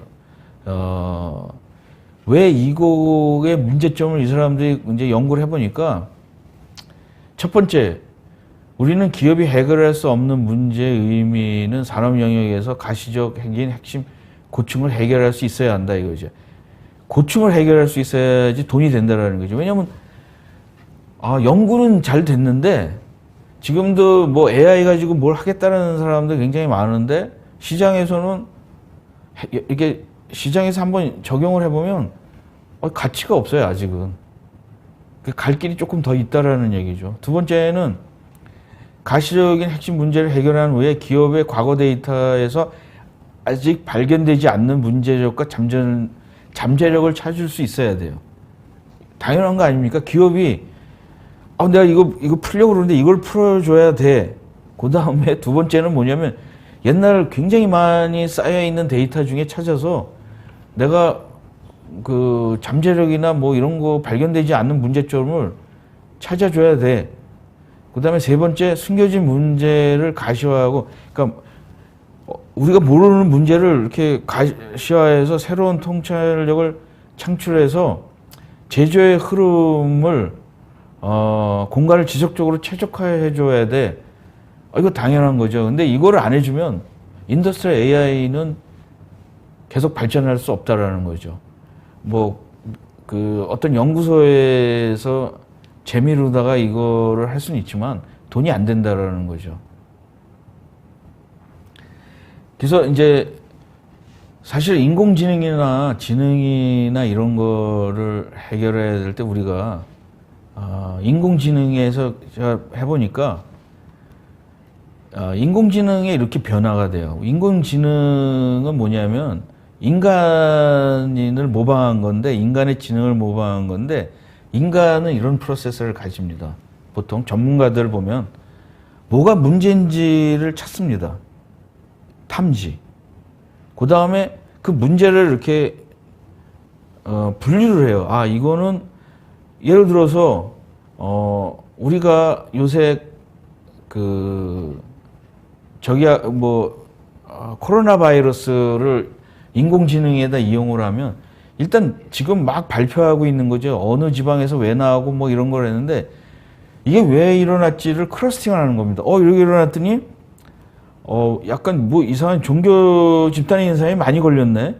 왜 이 곡의 문제점을 이 사람들이 이제 연구를 해보니까, 첫 번째, 우리는 기업이 해결할 수 없는 문제의 의미는 산업 영역에서 가시적 핵심 고충을 해결할 수 있어야 한다 이거죠. 고충을 해결할 수 있어야지 돈이 된다라는 거죠. 왜냐하면 연구는 잘 됐는데 지금도 뭐 AI 가지고 뭘 하겠다는 사람들 굉장히 많은데 시장에서는 이렇게 시장에서 한번 적용을 해보면 가치가 없어요 아직은. 갈 길이 조금 더 있다라는 얘기죠. 두 번째는 가시적인 핵심 문제를 해결한 후에 기업의 과거 데이터에서 아직 발견되지 않는 문제적과 잠재력을 찾을 수 있어야 돼요. 당연한 거 아닙니까? 기업이 내가 이거 풀려고 그러는데 이걸 풀어줘야 돼. 그 다음에 두 번째는 뭐냐면 옛날 굉장히 많이 쌓여있는 데이터 중에 찾아서 내가 그 잠재력이나 뭐 이런 거 발견되지 않는 문제점을 찾아줘야 돼. 그 다음에 세 번째, 숨겨진 문제를 가시화하고, 그러니까 우리가 모르는 문제를 이렇게 가시화해서 새로운 통찰력을 창출해서 제조의 흐름을 공간을 지속적으로 최적화해 줘야 돼. 이거 당연한 거죠. 근데 이거를 안 해주면 인더스트리얼 AI는 계속 발전할 수 없다라는 거죠. 어떤 연구소에서 재미로다가 이거를 할 수는 있지만 돈이 안 된다라는 거죠. 그래서 이제 사실 인공지능이나 지능이나 이런 거를 해결해야 될 때 우리가 인공지능에서 제가 해보니까 인공지능에 이렇게 변화가 돼요. 인공지능은 뭐냐면 인간을 모방한 건데, 인간의 지능을 모방한 건데, 인간은 이런 프로세서를 가집니다. 보통 전문가들 보면 뭐가 문제인지를 찾습니다. 탐지. 그 다음에 그 문제를 이렇게 분류를 해요. 이거는 예를 들어서 우리가 요새 코로나 바이러스를 인공지능에다 이용을 하면 일단 지금 막 발표하고 있는 거죠. 어느 지방에서 왜 나오고 뭐 이런 걸 했는데 이게 왜 일어났지를 클러스팅을 하는 겁니다. 이렇게 일어났더니 약간 뭐 이상한 종교 집단의 인사에 많이 걸렸네.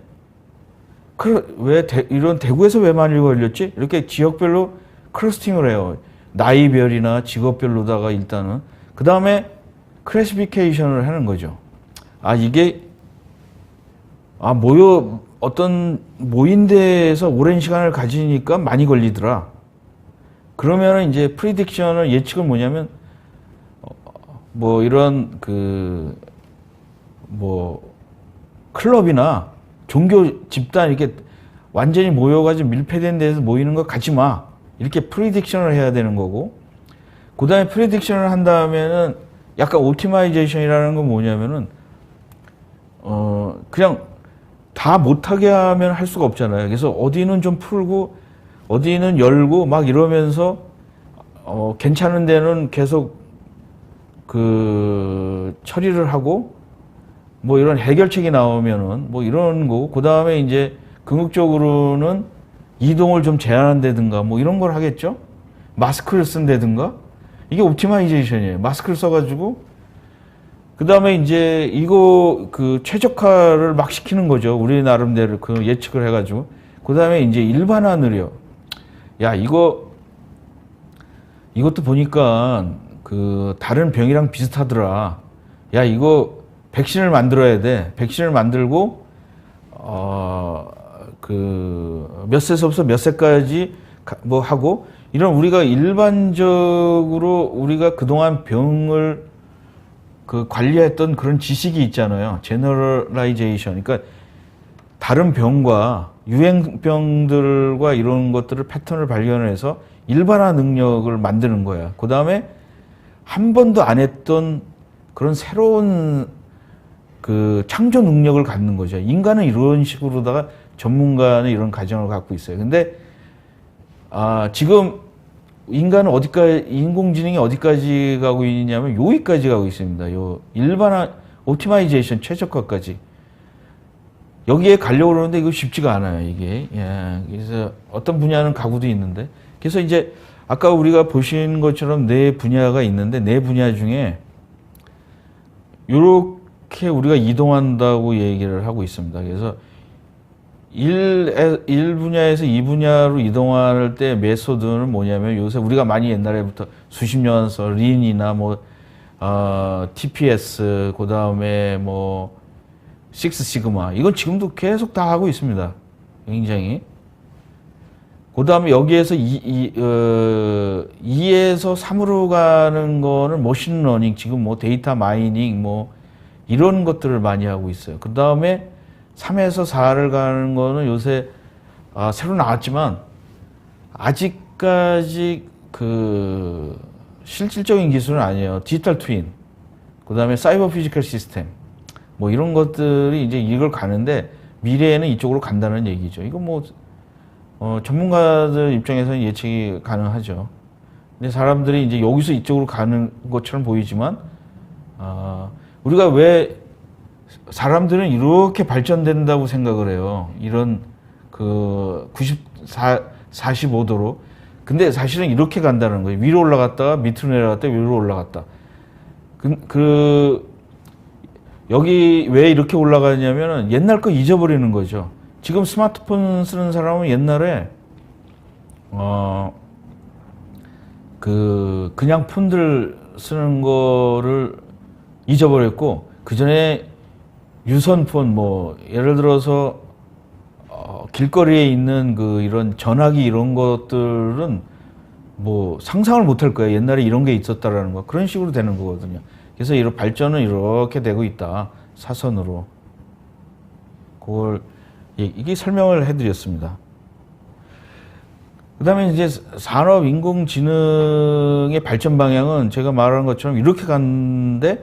이런 대구에서 왜 많이 걸렸지? 이렇게 지역별로 클러스팅을 해요. 나이별이나 직업별로다가 일단은. 그 다음에 클래시피케이션을 하는 거죠. 이게 어떤 모인 데에서 오랜 시간을 가지니까 많이 걸리더라. 그러면은 이제 프리딕션을 예측은 뭐냐면 이런 클럽이나 종교 집단 이렇게 완전히 모여가지고 밀폐된 데서 모이는 거 가지 마. 이렇게 프리딕션을 해야 되는 거고. 그 다음에 프리딕션을 한 다음에는 약간 오티마이제이션이라는 건 뭐냐면은 그냥 다 못하게 하면 할 수가 없잖아요. 그래서 어디는 좀 풀고 어디는 열고 막 이러면서 괜찮은 데는 계속 처리를 하고 뭐 이런 해결책이 나오면은 뭐 이런 거고, 그 다음에 이제 궁극적으로는 이동을 좀 제한한다든가 뭐 이런 걸 하겠죠. 마스크를 쓴다든가. 이게 옵티마이제이션이에요. 마스크를 써가지고 그 다음에 이제 이거 최적화를 막 시키는 거죠. 우리 나름대로 예측을 해가지고. 그 다음에 이제 일반화 느려. 이것도 보니까 다른 병이랑 비슷하더라. 이거 백신을 만들어야 돼. 백신을 만들고, 몇 세서부터 몇 세까지 뭐 하고, 이런 우리가 일반적으로 우리가 그동안 병을 관리했던 그런 지식이 있잖아요. 제너럴라이제이션. 그러니까 다른 병과 유행병들과 이런 것들을 패턴을 발견해서 일반화 능력을 만드는 거야. 그 다음에 한 번도 안 했던 그런 새로운 창조 능력을 갖는 거죠. 인간은 이런 식으로다가 전문가는 이런 가정을 갖고 있어요. 근데 지금 인간은 인공지능이 어디까지 가고 있냐면 여기까지 가고 있습니다. 일반화, 오티마이제이션, 최적화까지. 여기에 가려고 그러는데 이거 쉽지가 않아요, 이게. 그래서 어떤 분야는 가고도 있는데. 그래서 이제 아까 우리가 보신 것처럼 네 분야가 있는데 네 분야 중에 이렇게 우리가 이동한다고 얘기를 하고 있습니다. 그래서 1 분야에서 2 분야로 이동할 때 메소드는 뭐냐면 요새 우리가 많이 옛날에부터 수십 년서 린이나 뭐 TPS 그 다음에 뭐 식스 시그마 이건 지금도 계속 다 하고 있습니다. 굉장히. 그 다음에 여기에서 2에서 3으로 가는 거는 머신러닝, 지금 뭐 데이터 마이닝 뭐 이런 것들을 많이 하고 있어요. 그 다음에 3에서 4를 가는 거는 요새 새로 나왔지만 아직까지 그 실질적인 기술은 아니에요. 디지털 트윈, 그 다음에 사이버 피지컬 시스템 뭐 이런 것들이 이제 이걸 가는데 미래에는 이쪽으로 간다는 얘기죠. 이거 뭐 전문가들 입장에서는 예측이 가능하죠. 근데 사람들이 이제 여기서 이쪽으로 가는 것처럼 보이지만, 우리가 왜 사람들은 이렇게 발전된다고 생각을 해요. 이런 그 45도로. 근데 사실은 이렇게 간다는 거예요. 위로 올라갔다가 밑으로 내려갔다 위로 올라갔다. 여기 왜 이렇게 올라가냐면은 옛날 거 잊어버리는 거죠. 지금 스마트폰 쓰는 사람은 옛날에 그냥 폰들 쓰는 거를 잊어버렸고, 그 전에 유선폰 뭐 예를 들어서 길거리에 있는 이런 전화기 이런 것들은 뭐 상상을 못할 거예요. 옛날에 이런 게 있었다라는 거. 그런 식으로 되는 거거든요. 그래서 이런 발전은 이렇게 되고 있다. 사선으로. 그걸 이게 설명을 해드렸습니다. 그 다음에 이제 산업 인공지능의 발전 방향은 제가 말한 것처럼 이렇게 갔는데,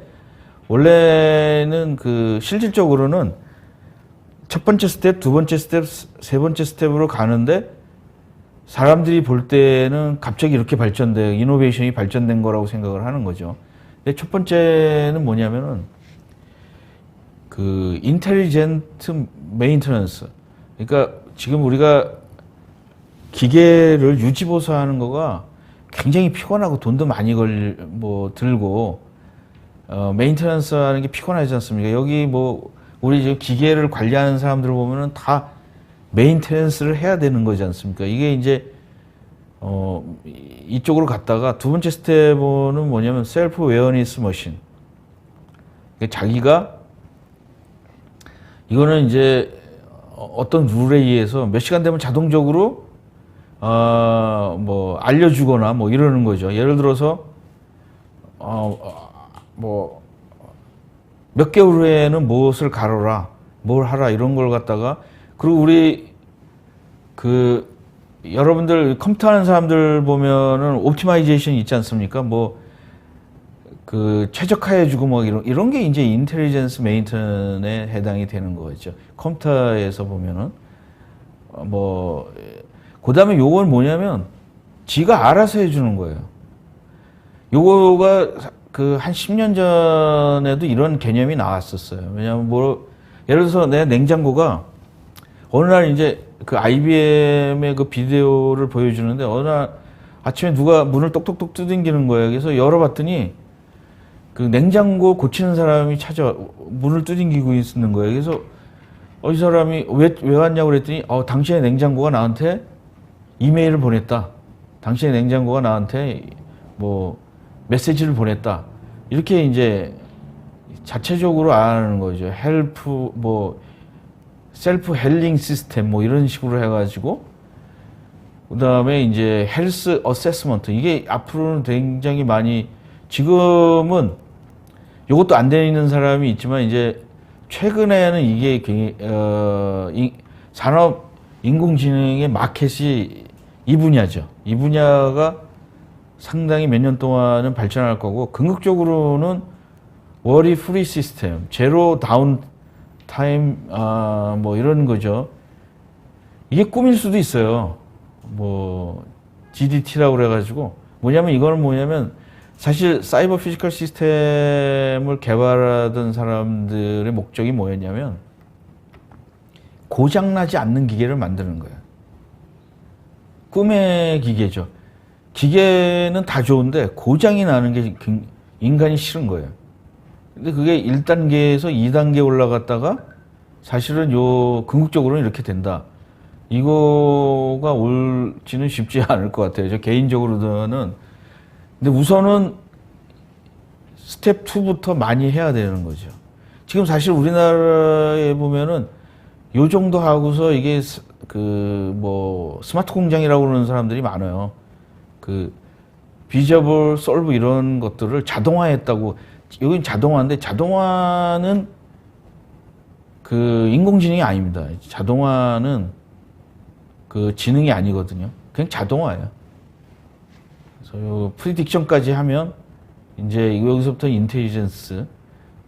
원래는 실질적으로는 첫 번째 스텝, 두 번째 스텝, 세 번째 스텝으로 가는데, 사람들이 볼 때는 갑자기 이렇게 발전돼요. 이노베이션이 발전된 거라고 생각을 하는 거죠. 근데 첫 번째는 뭐냐면은, 인텔리젠트 메인터넌스. 그러니까 지금 우리가 기계를 유지보수하는 거가 굉장히 피곤하고 돈도 많이 들고, 메인터넌스 하는 게 피곤하지 않습니까? 여기 우리 지금 기계를 관리하는 사람들 보면은 다 메인터넌스를 해야 되는 거지 않습니까? 이게 이제, 이쪽으로 갔다가 두 번째 스텝은 뭐냐면 셀프 웨어니스 머신. 자기가 이거는 이제 어떤 룰에 의해서 몇 시간 되면 자동적으로 알려주거나 뭐 이러는 거죠. 예를 들어서 몇 개월 후에는 무엇을 가르라, 뭘 하라 이런 걸 갖다가, 그리고 우리 여러분들 컴퓨터 하는 사람들 보면은 옵티마이제이션 있지 않습니까? 최적화해주고 뭐 이런 게 이제 인텔리전스 메인턴에 해당이 되는 거죠. 컴퓨터에서 보면은 그 다음에 요건 뭐냐면 지가 알아서 해주는 거예요. 요거가 한 10년 전에도 이런 개념이 나왔었어요. 왜냐면 예를 들어서 내 냉장고가 어느 날 이제 IBM의 비디오를 보여주는데, 어느 날 아침에 누가 문을 똑똑똑 두들기는 거예요. 그래서 열어봤더니 냉장고 고치는 사람이 문을 두들기고 있는 거예요. 그래서 이 사람이 왜 왔냐고 그랬더니, 당신의 냉장고가 나한테 이메일을 보냈다. 당신의 냉장고가 나한테 메시지를 보냈다. 이렇게 이제 자체적으로 아는 거죠. 셀프 헬링 시스템 이런 식으로 해가지고, 그 다음에 이제 헬스 어세스먼트. 이게 앞으로는 굉장히 많이, 지금은 이것도 안 되는 사람이 있지만, 이제 최근에는 이게 산업 인공지능의 마켓이 이 분야죠. 이 분야가 상당히 몇 년 동안은 발전할 거고, 궁극적으로는 워리 프리 시스템, 제로 다운 타임, 이런 거죠. 이게 꿈일 수도 있어요. GDT라고 그래가지고, 이거는 사실 사이버 피지컬 시스템을 개발하던 사람들의 목적이 뭐였냐면, 고장나지 않는 기계를 만드는 거예요. 꿈의 기계죠. 기계는 다 좋은데 고장이 나는 게 인간이 싫은 거예요. 근데 그게 1단계에서 2단계 올라갔다가 사실은 궁극적으로는 이렇게 된다. 이거가 올지는 쉽지 않을 것 같아요. 저 개인적으로는. 근데 우선은 스텝 2부터 많이 해야 되는 거죠. 지금 사실 우리나라에 보면은 요 정도 하고서 이게 스마트 공장이라고 그러는 사람들이 많아요. 비저블, 솔브 이런 것들을 자동화했다고. 여긴 자동화인데 자동화는 인공지능이 아닙니다. 자동화는 지능이 아니거든요. 그냥 자동화예요. 그래서 프리딕션까지 하면 이제 여기서부터 인텔리전스.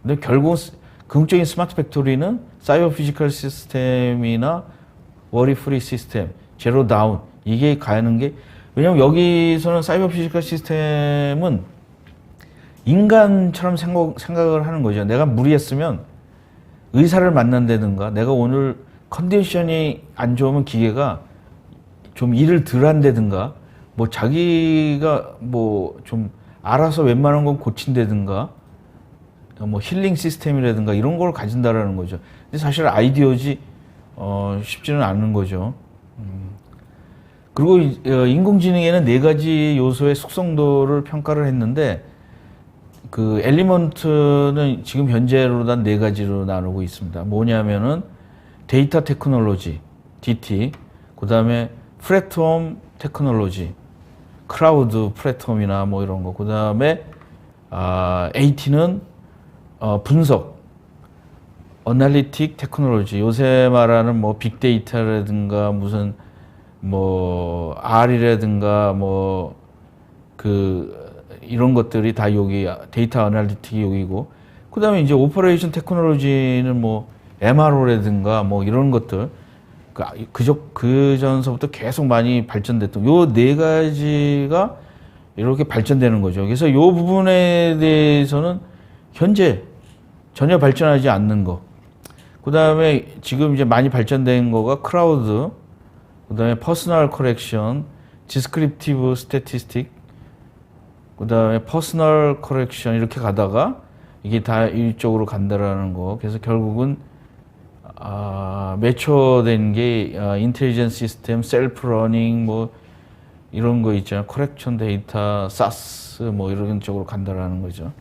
근데 결국 긍정적인 스마트 팩토리는 사이버 피지컬 시스템이나 워리 프리 시스템, 제로 다운 이게 가는 게, 왜냐면 여기서는 사이버 피지컬 시스템은 인간처럼 생각을 하는 거죠. 내가 무리했으면 의사를 만난다든가, 내가 오늘 컨디션이 안 좋으면 기계가 좀 일을 덜 한다든가, 뭐 자기가 뭐 좀 알아서 웬만한 건 고친다든가, 뭐 힐링 시스템이라든가 이런 걸 가진다라는 거죠. 근데 사실 아이디어지 쉽지는 않은 거죠. 그리고 인공지능에는 4가지 요소의 속성도를 평가를 했는데, 엘리먼트는 지금 현재로 단 4가지로 나누고 있습니다. 뭐냐면은 데이터 테크놀로지, DT, 그 다음에 플랫폼 테크놀로지, 클라우드 플랫폼이나 뭐 이런 거, 그 다음에 AT는 분석, 어널리틱 테크놀로지, 요새 말하는 뭐 빅데이터라든가 무슨 뭐 R이라든가 뭐 이런 것들이 다 여기 데이터 어널리틱이 여기고, 그 다음에 이제 오퍼레이션 테크놀로지는 뭐 MRO라든가 뭐 이런 것들, 그 전서부터 계속 많이 발전됐던 요 4가지가 이렇게 발전되는 거죠. 그래서 요 부분에 대해서는 현재 전혀 발전하지 않는 거. 그 다음에 지금 이제 많이 발전된 거가 클라우드, 그 다음에 퍼스널 커렉션, 디스크립티브 스태티스틱, 그 다음에 퍼스널 커렉션 이렇게 가다가 이게 다 이쪽으로 간다라는 거. 그래서 결국은 매초된 게 인텔리전스 시스템, 셀프 러닝 뭐 이런 거 있잖아요. 커렉션 데이터, 사스 뭐 이런 쪽으로 간다라는 거죠.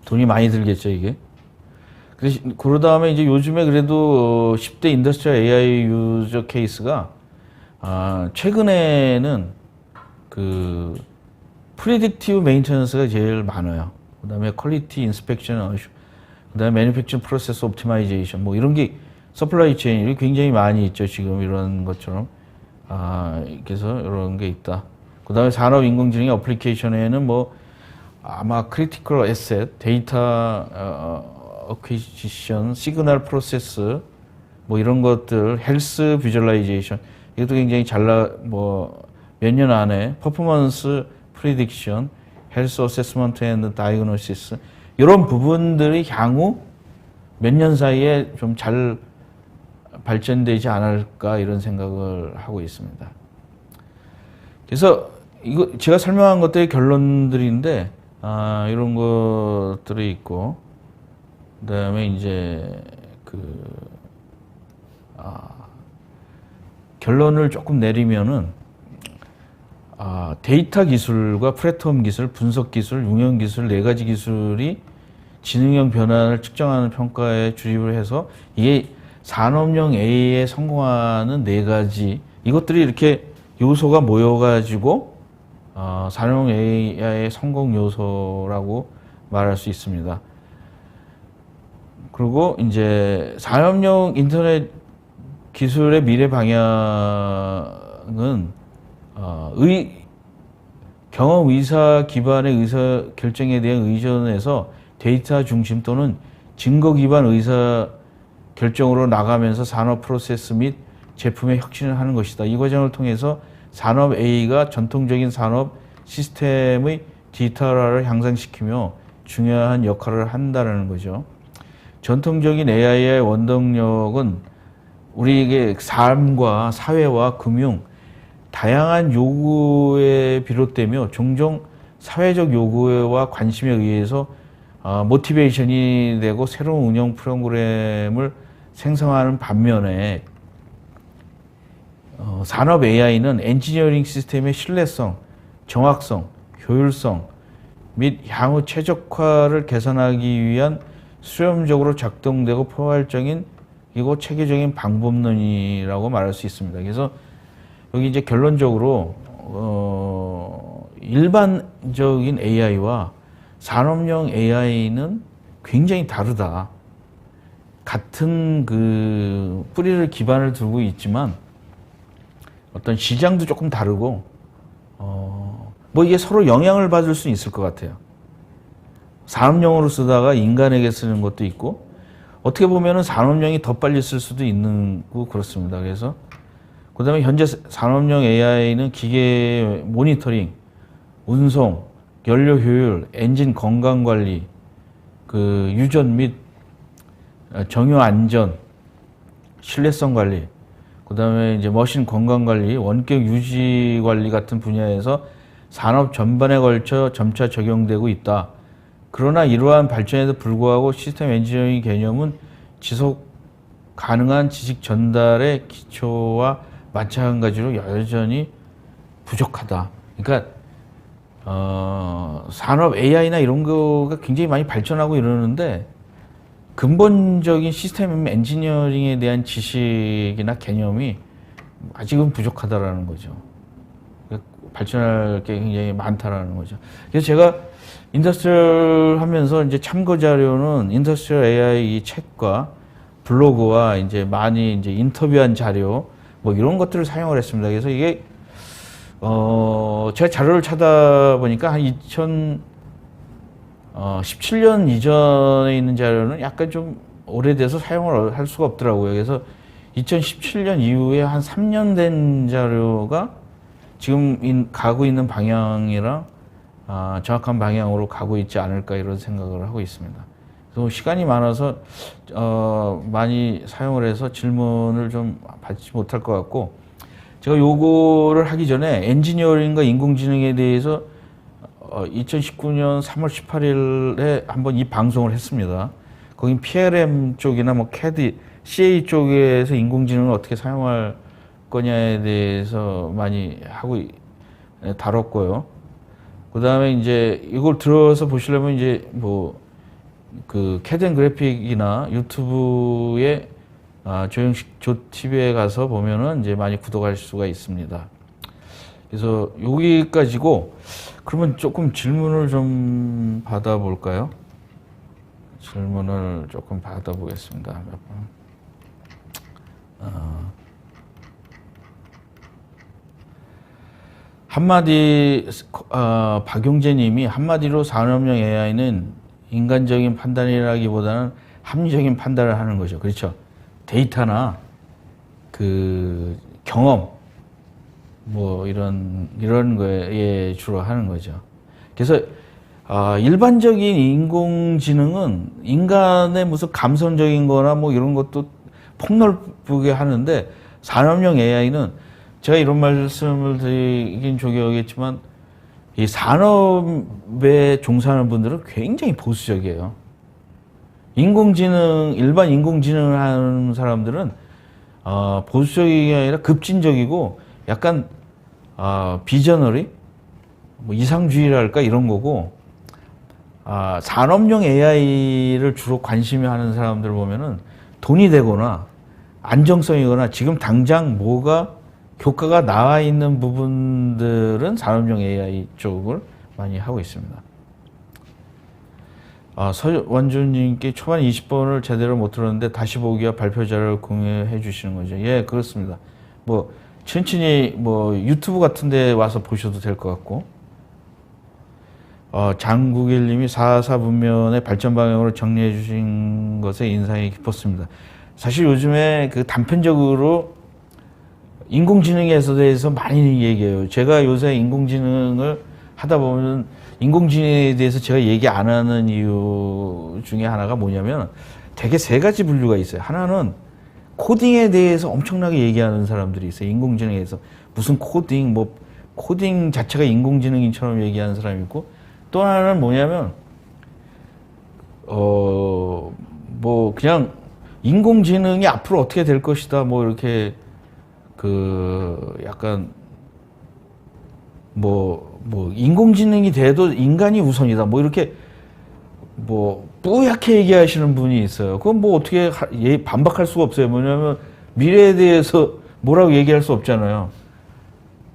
돈이 많이 들겠죠, 이게. 그러 다음에 이제 요즘에 그래도 10대 인더스트리얼 AI 유저 케이스가 최근에는 프리딕티브 메인테넌스가 제일 많아요. 그 다음에 퀄리티 인스펙션, 그 다음에 매니팩처링 프로세스 옵티마이제이션 뭐 이런 게 서플라이 체인이 굉장히 많이 있죠, 지금 이런 것처럼. 그래서 이런 게 있다. 그 다음에 산업 인공지능의 어플리케이션에는 뭐 아마 크리티컬 에셋, 데이터 어퀴지션, 시그널 프로세스 뭐 이런 것들, 헬스 비주얼라이제이션 이것도 굉장히 몇 년 안에 퍼포먼스 프리딕션, 헬스 어세스먼트 앤 다이그노시스 이런 부분들이 향후 몇 년 사이에 좀 잘 발전되지 않을까 이런 생각을 하고 있습니다. 그래서 이거 제가 설명한 것들이 결론들인데 이런 것들이 있고, 그다음에 이제 결론을 조금 내리면은 데이터 기술과 플랫폼 기술, 분석 기술, 응용 기술 4가지 기술이 지능형 변화를 측정하는 평가에 주입을 해서 이게 산업용 AI에 성공하는 4가지 이것들이 이렇게 요소가 모여가지고 산업용 AI의 성공 요소라고 말할 수 있습니다. 그리고 이제 산업용 인터넷 기술의 미래 방향은 경험 의사 기반의 의사 결정에 대한 의존에서 데이터 중심 또는 증거 기반 의사 결정으로 나가면서 산업 프로세스 및 제품의 혁신을 하는 것이다. 이 과정을 통해서 산업 A가 전통적인 산업 시스템의 디지털화를 향상시키며 중요한 역할을 한다는 거죠. 전통적인 AI의 원동력은 우리에게 삶과 사회와 금융 다양한 요구에 비롯되며 종종 사회적 요구와 관심에 의해서 모티베이션이 되고 새로운 운영 프로그램을 생성하는 반면에 산업 AI는 엔지니어링 시스템의 신뢰성, 정확성, 효율성 및 향후 최적화를 개선하기 위한 수렴적으로 작동되고 포괄적인 이고 체계적인 방법론이라고 말할 수 있습니다. 그래서 여기 이제 결론적으로 일반적인 AI와 산업용 AI는 굉장히 다르다. 같은 그 뿌리를 기반을 두고 있지만 어떤 시장도 조금 다르고 뭐 이게 서로 영향을 받을 수 있을 것 같아요. 산업용으로 쓰다가 인간에게 쓰는 것도 있고 어떻게 보면은 산업용이 더 빨리 쓸 수도 있는 거 그렇습니다. 그래서 그다음에 현재 산업용 AI는 기계 모니터링, 운송, 연료 효율, 엔진 건강 관리, 그 유전 및 정유 안전, 신뢰성 관리, 그다음에 이제 머신 건강 관리, 원격 유지 관리 같은 분야에서 산업 전반에 걸쳐 점차 적용되고 있다. 그러나 이러한 발전에도 불구하고 시스템 엔지니어링 개념은 지속 가능한 지식 전달의 기초와 마찬가지로 여전히 부족하다. 그러니까 산업 AI나 이런 거가 굉장히 많이 발전하고 이러는데 근본적인 시스템 엔지니어링에 대한 지식이나 개념이 아직은 부족하다라는 거죠. 발전할 게 굉장히 많다라는 거죠. 그래서 제가 인더스트리얼 하면서 이제 참고 자료는 인더스트리얼 AI 이 책과 블로그와 이제 많이 이제 인터뷰한 자료 뭐 이런 것들을 사용을 했습니다. 그래서 이게 제가 자료를 찾아보니까 한 2017년 이전에 있는 자료는 약간 좀 오래돼서 사용을 할 수가 없더라고요. 그래서 2017년 이후에 한 3년 된 자료가 지금 가고 있는 방향이랑 정확한 방향으로 가고 있지 않을까 이런 생각을 하고 있습니다. 그래서 시간이 많아서 많이 사용을 해서 질문을 좀 받지 못할 것 같고 제가 요거를 하기 전에 엔지니어링과 인공지능에 대해서 2019년 3월 18일에 한번 이 방송을 했습니다. 거긴 PLM 쪽이나 뭐 CAD, CA 쪽에서 인공지능을 어떻게 사용할 거냐에 대해서 많이 하고 다뤘고요. 그 다음에 이제 이걸 들어서 보시려면 이제 뭐 그 CAD 앤 그래픽이나 유튜브에 조영식 조TV에 가서 보면은 이제 많이 구독할 수가 있습니다. 그래서 여기까지고 그러면 조금 질문을 좀 받아볼까요? 질문을 조금 받아보겠습니다. 몇 번. 한마디 박용재 님이 한마디로 산업용 AI는 인간적인 판단이라기보다는 합리적인 판단을 하는 거죠. 그렇죠. 데이터나 그 경험 뭐 이런 거에 주로 하는 거죠. 그래서 일반적인 인공지능은 인간의 무슨 감성적인 거나 뭐 이런 것도 폭넓게 하는데 산업용 AI는 제가 이런 말씀을 드리긴 조기하겠지만 이 산업에 종사하는 분들은 굉장히 보수적이에요. 일반 인공지능을 하는 사람들은 보수적이 아니라 급진적이고 약간 비저너리, 뭐 이상주의랄까 이런 거고 산업용 AI를 주로 관심이 하는 사람들 보면은 돈이 되거나 안정성이거나 지금 당장 뭐가 교과가 나와 있는 부분들은 산업용 AI 쪽을 많이 하고 있습니다. 서원주님께 초반 20번을 제대로 못 들었는데 다시 보기와 발표 자료를 공유해 주시는 거죠. 예, 그렇습니다. 뭐 천천히 뭐 유튜브 같은 데 와서 보셔도 될 것 같고 장국일님이 4.4 문면의 발전 방향으로 정리해 주신 것에 인상이 깊었습니다. 사실 요즘에 그 단편적으로 인공지능에 대해서 많이 얘기해요. 제가 요새 인공지능을 하다 보면 인공지능에 대해서 제가 얘기 안 하는 이유 중에 하나가 뭐냐면 되게 세 가지 분류가 있어요. 하나는 코딩에 대해서 엄청나게 얘기하는 사람들이 있어요. 인공지능에서 무슨 코딩, 뭐 코딩 자체가 인공지능인처럼 얘기하는 사람이 있고, 또 하나는 뭐냐면 뭐 그냥 인공지능이 앞으로 어떻게 될 것이다, 뭐 이렇게 약간 뭐 인공지능이 돼도 인간이 우선이다, 뭐 이렇게 뭐 뿌옇게 얘기하시는 분이 있어요. 그건 뭐 어떻게 반박할 수가 없어요. 뭐냐면 미래에 대해서 뭐라고 얘기할 수 없잖아요.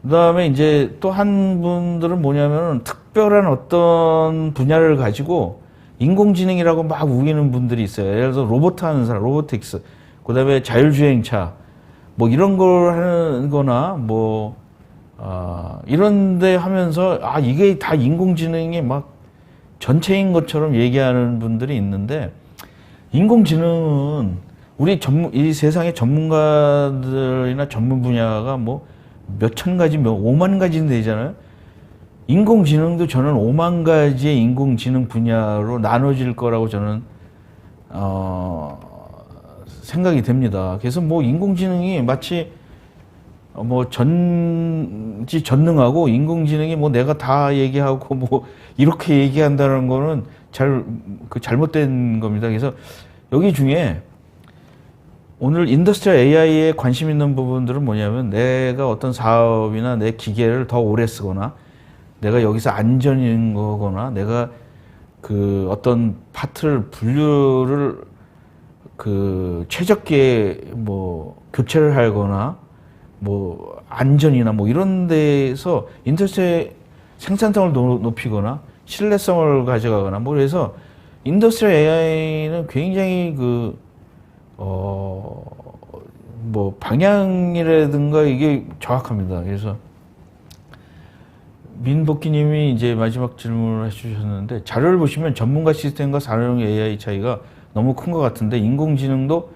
그다음에 이제 또 한 분들은 뭐냐면 특별한 어떤 분야를 가지고 인공지능이라고 막 우기는 분들이 있어요. 예를 들어서 로봇 하는 사람, 로보틱스. 그다음에 자율주행차, 뭐 이런 걸 하는 거나 뭐 이런데 하면서 이게 다 인공지능이 막 전체인 것처럼 얘기하는 분들이 있는데, 인공지능은 우리 이 세상의 전문가들이나 전문 분야가 뭐 몇천 가지, 5만 가지는 되잖아요. 인공지능도 저는 5만 가지의 인공지능 분야로 나눠질 거라고 저는 생각이 됩니다. 그래서 뭐 인공지능이 마치 뭐 전능하고 인공지능이 뭐 내가 다 얘기하고 뭐 이렇게 얘기한다는 거는 잘못된 겁니다. 그래서 여기 중에 오늘 인더스트리얼 AI에 관심 있는 부분들은 뭐냐면, 내가 어떤 사업이나 내 기계를 더 오래 쓰거나, 내가 여기서 안전인 거거나, 내가 어떤 파트를 분류를 최적기에 뭐 교체를 하거나, 뭐 안전이나 뭐 이런 데서 인더스트리의 생산성을 높이거나 신뢰성을 가져가거나, 뭐 그래서 인더스트리얼 AI는 굉장히 뭐 방향이라든가 이게 정확합니다. 그래서 민복기님이 이제 마지막 질문을 해주셨는데, 자료를 보시면 전문가 시스템과 산업용 AI 차이가 너무 큰 것 같은데, 인공지능도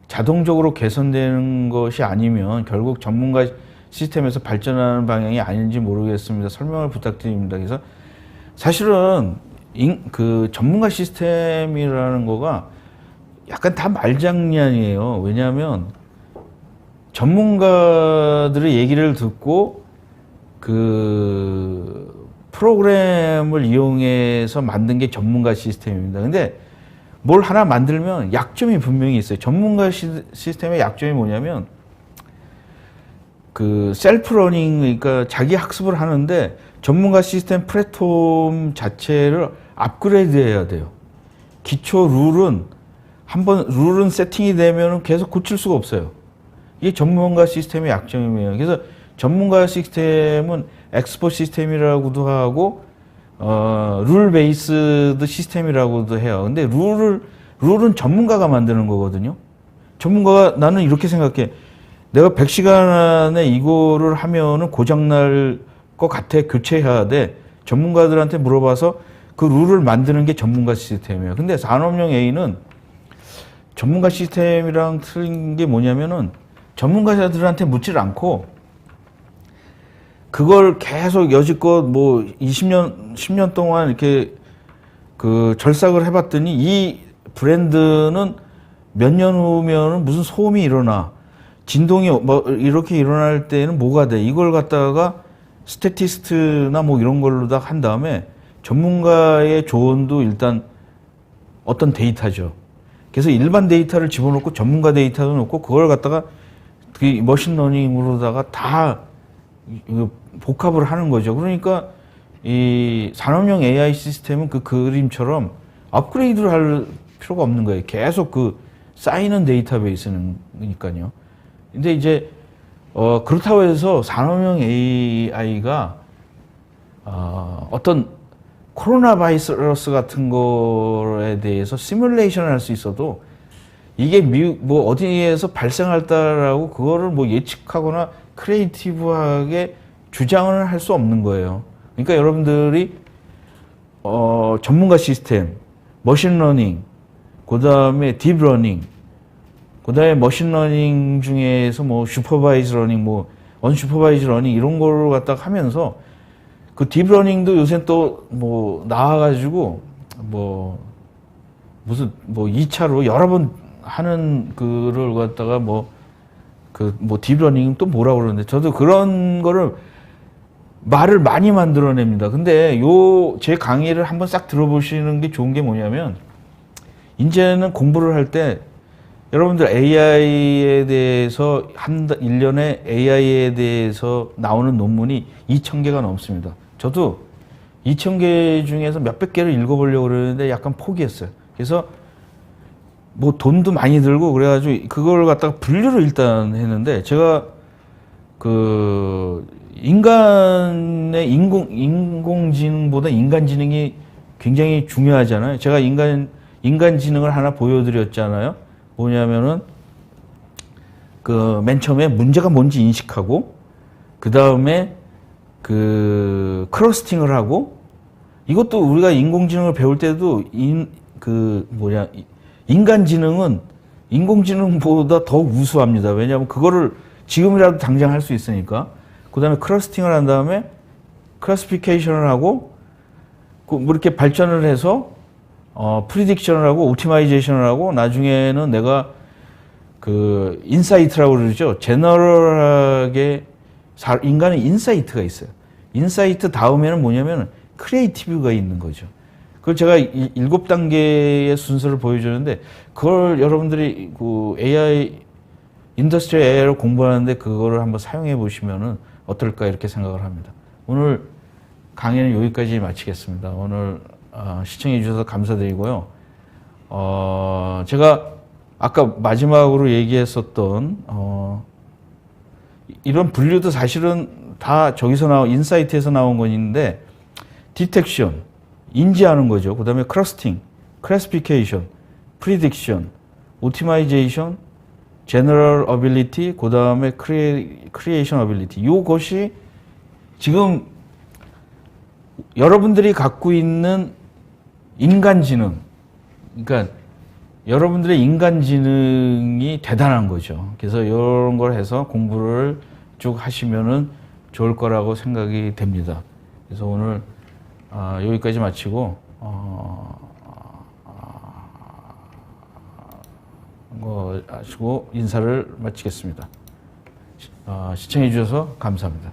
자동적으로 개선되는 것이 아니면 결국 전문가 시스템에서 발전하는 방향이 아닌지 모르겠습니다. 설명을 부탁드립니다. 그래서 사실은 전문가 시스템이라는 거가 약간 다 말장난이에요. 왜냐하면 전문가들의 얘기를 듣고 프로그램을 이용해서 만든 게 전문가 시스템입니다. 근데 뭘 하나 만들면 약점이 분명히 있어요. 전문가 시스템의 약점이 뭐냐면 셀프 러닝, 그러니까 자기 학습을 하는데 전문가 시스템 플랫폼 자체를 업그레이드 해야 돼요. 기초 룰은 한번 세팅이 되면 계속 고칠 수가 없어요. 이게 전문가 시스템의 약점이에요. 그래서 전문가 시스템은 엑스퍼 시스템이라고도 하고 룰 베이스드 시스템이라고도 해요. 근데 룰은 전문가가 만드는 거거든요. 전문가가 나는 이렇게 생각해. 내가 100시간 안에 이거를 하면은 고장날 것 같아. 교체해야 돼. 전문가들한테 물어봐서 그 룰을 만드는 게 전문가 시스템이에요. 근데 산업용 A는 전문가 시스템이랑 틀린 게 뭐냐면은 전문가들한테 묻질 않고 그걸 계속 여지껏 뭐 20년, 10년 동안 이렇게 절삭을 해봤더니 이 브랜드는 몇 년 후면은 무슨 소음이 일어나. 진동이 뭐 이렇게 일어날 때는 뭐가 돼. 이걸 갖다가 스태티스트나 뭐 이런 걸로 다 한 다음에 전문가의 조언도 일단 어떤 데이터죠. 그래서 일반 데이터를 집어넣고 전문가 데이터도 넣고 그걸 갖다가 머신러닝으로다가 다 복합을 하는 거죠. 그러니까 이 산업용 AI 시스템은 그 그림처럼 업그레이드를 할 필요가 없는 거예요. 계속 쌓이는 데이터베이스니까요. 근데 이제 그렇다고 해서 산업용 AI가 어떤 코로나 바이러스 같은 거에 대해서 시뮬레이션을 할 수 있어도 이게 뭐 어디에서 발생할다라고 그거를 뭐 예측하거나 크리에이티브하게 주장을 할 수 없는 거예요. 그러니까 여러분들이 전문가 시스템, 머신러닝, 그 다음에 딥러닝, 그 다음에 머신러닝 중에서 뭐 슈퍼바이즈 러닝, 뭐 언슈퍼바이즈 러닝 이런 거를 갖다가 하면서 그 딥러닝도 요새 또 뭐 나와가지고 뭐 무슨 뭐 2차로 여러 번 하는 그를 갖다가 뭐 딥러닝 또 뭐라고 그러는데 저도 그런 거를 말을 많이 만들어냅니다. 근데 제 강의를 한번 싹 들어보시는 게 좋은 게 뭐냐면 이제는 공부를 할 때 여러분들 AI에 대해서 1년에 AI에 대해서 나오는 논문이 2,000개가 넘습니다. 저도 2,000개 중에서 몇백 개를 읽어보려고 그러는데 약간 포기했어요. 그래서 뭐 돈도 많이 들고 그래가지고 그걸 갖다가 분류를 일단 했는데 제가 그 인간의 인공지능보다 인간지능이 굉장히 중요하잖아요. 제가 인간지능을 하나 보여드렸잖아요. 뭐냐면은 그 맨 처음에 문제가 뭔지 인식하고 그 다음에 그 크러스팅을 하고 이것도 우리가 인공지능을 배울 때도 인간지능은 인공지능보다 더 우수합니다. 왜냐하면 그거를 지금이라도 당장 할 수 있으니까. 그 다음에 크러스팅을 한 다음에 클래시피케이션을 하고 뭐 이렇게 발전을 해서 프리딕션을 하고 옵티마이제이션을 하고 나중에는 내가 그 인사이트라고 그러죠. 제너럴하게 인간은 인사이트가 있어요. 인사이트 다음에는 뭐냐면 크리에이티브가 있는 거죠. 그걸 제가 7단계의 순서를 보여주는데 그걸 여러분들이 그 인더스트리얼 AI를 공부하는데 그거를 한번 사용해 보시면은 어떨까 이렇게 생각을 합니다. 오늘 강의는 여기까지 마치겠습니다. 오늘 시청해 주셔서 감사드리고요. 제가 아까 마지막으로 얘기했었던 이런 분류도 사실은 다 저기서 인사이트에서 나온 건데 디텍션, 인지하는 거죠. 그 다음에 크러스팅, 클래시피케이션, 프리딕션, 오티마이제이션, 제너럴 어빌리티, 그 다음에 크리에이션 어빌리티. 이것이 지금 여러분들이 갖고 있는 인간지능, 그러니까 여러분들의 인간지능이 대단한 거죠. 그래서 이런 걸 해서 공부를 쭉 하시면은 좋을 거라고 생각이 됩니다. 그래서 오늘 여기까지 마치고 하시고 인사를 마치겠습니다. 시청해 주셔서 감사합니다.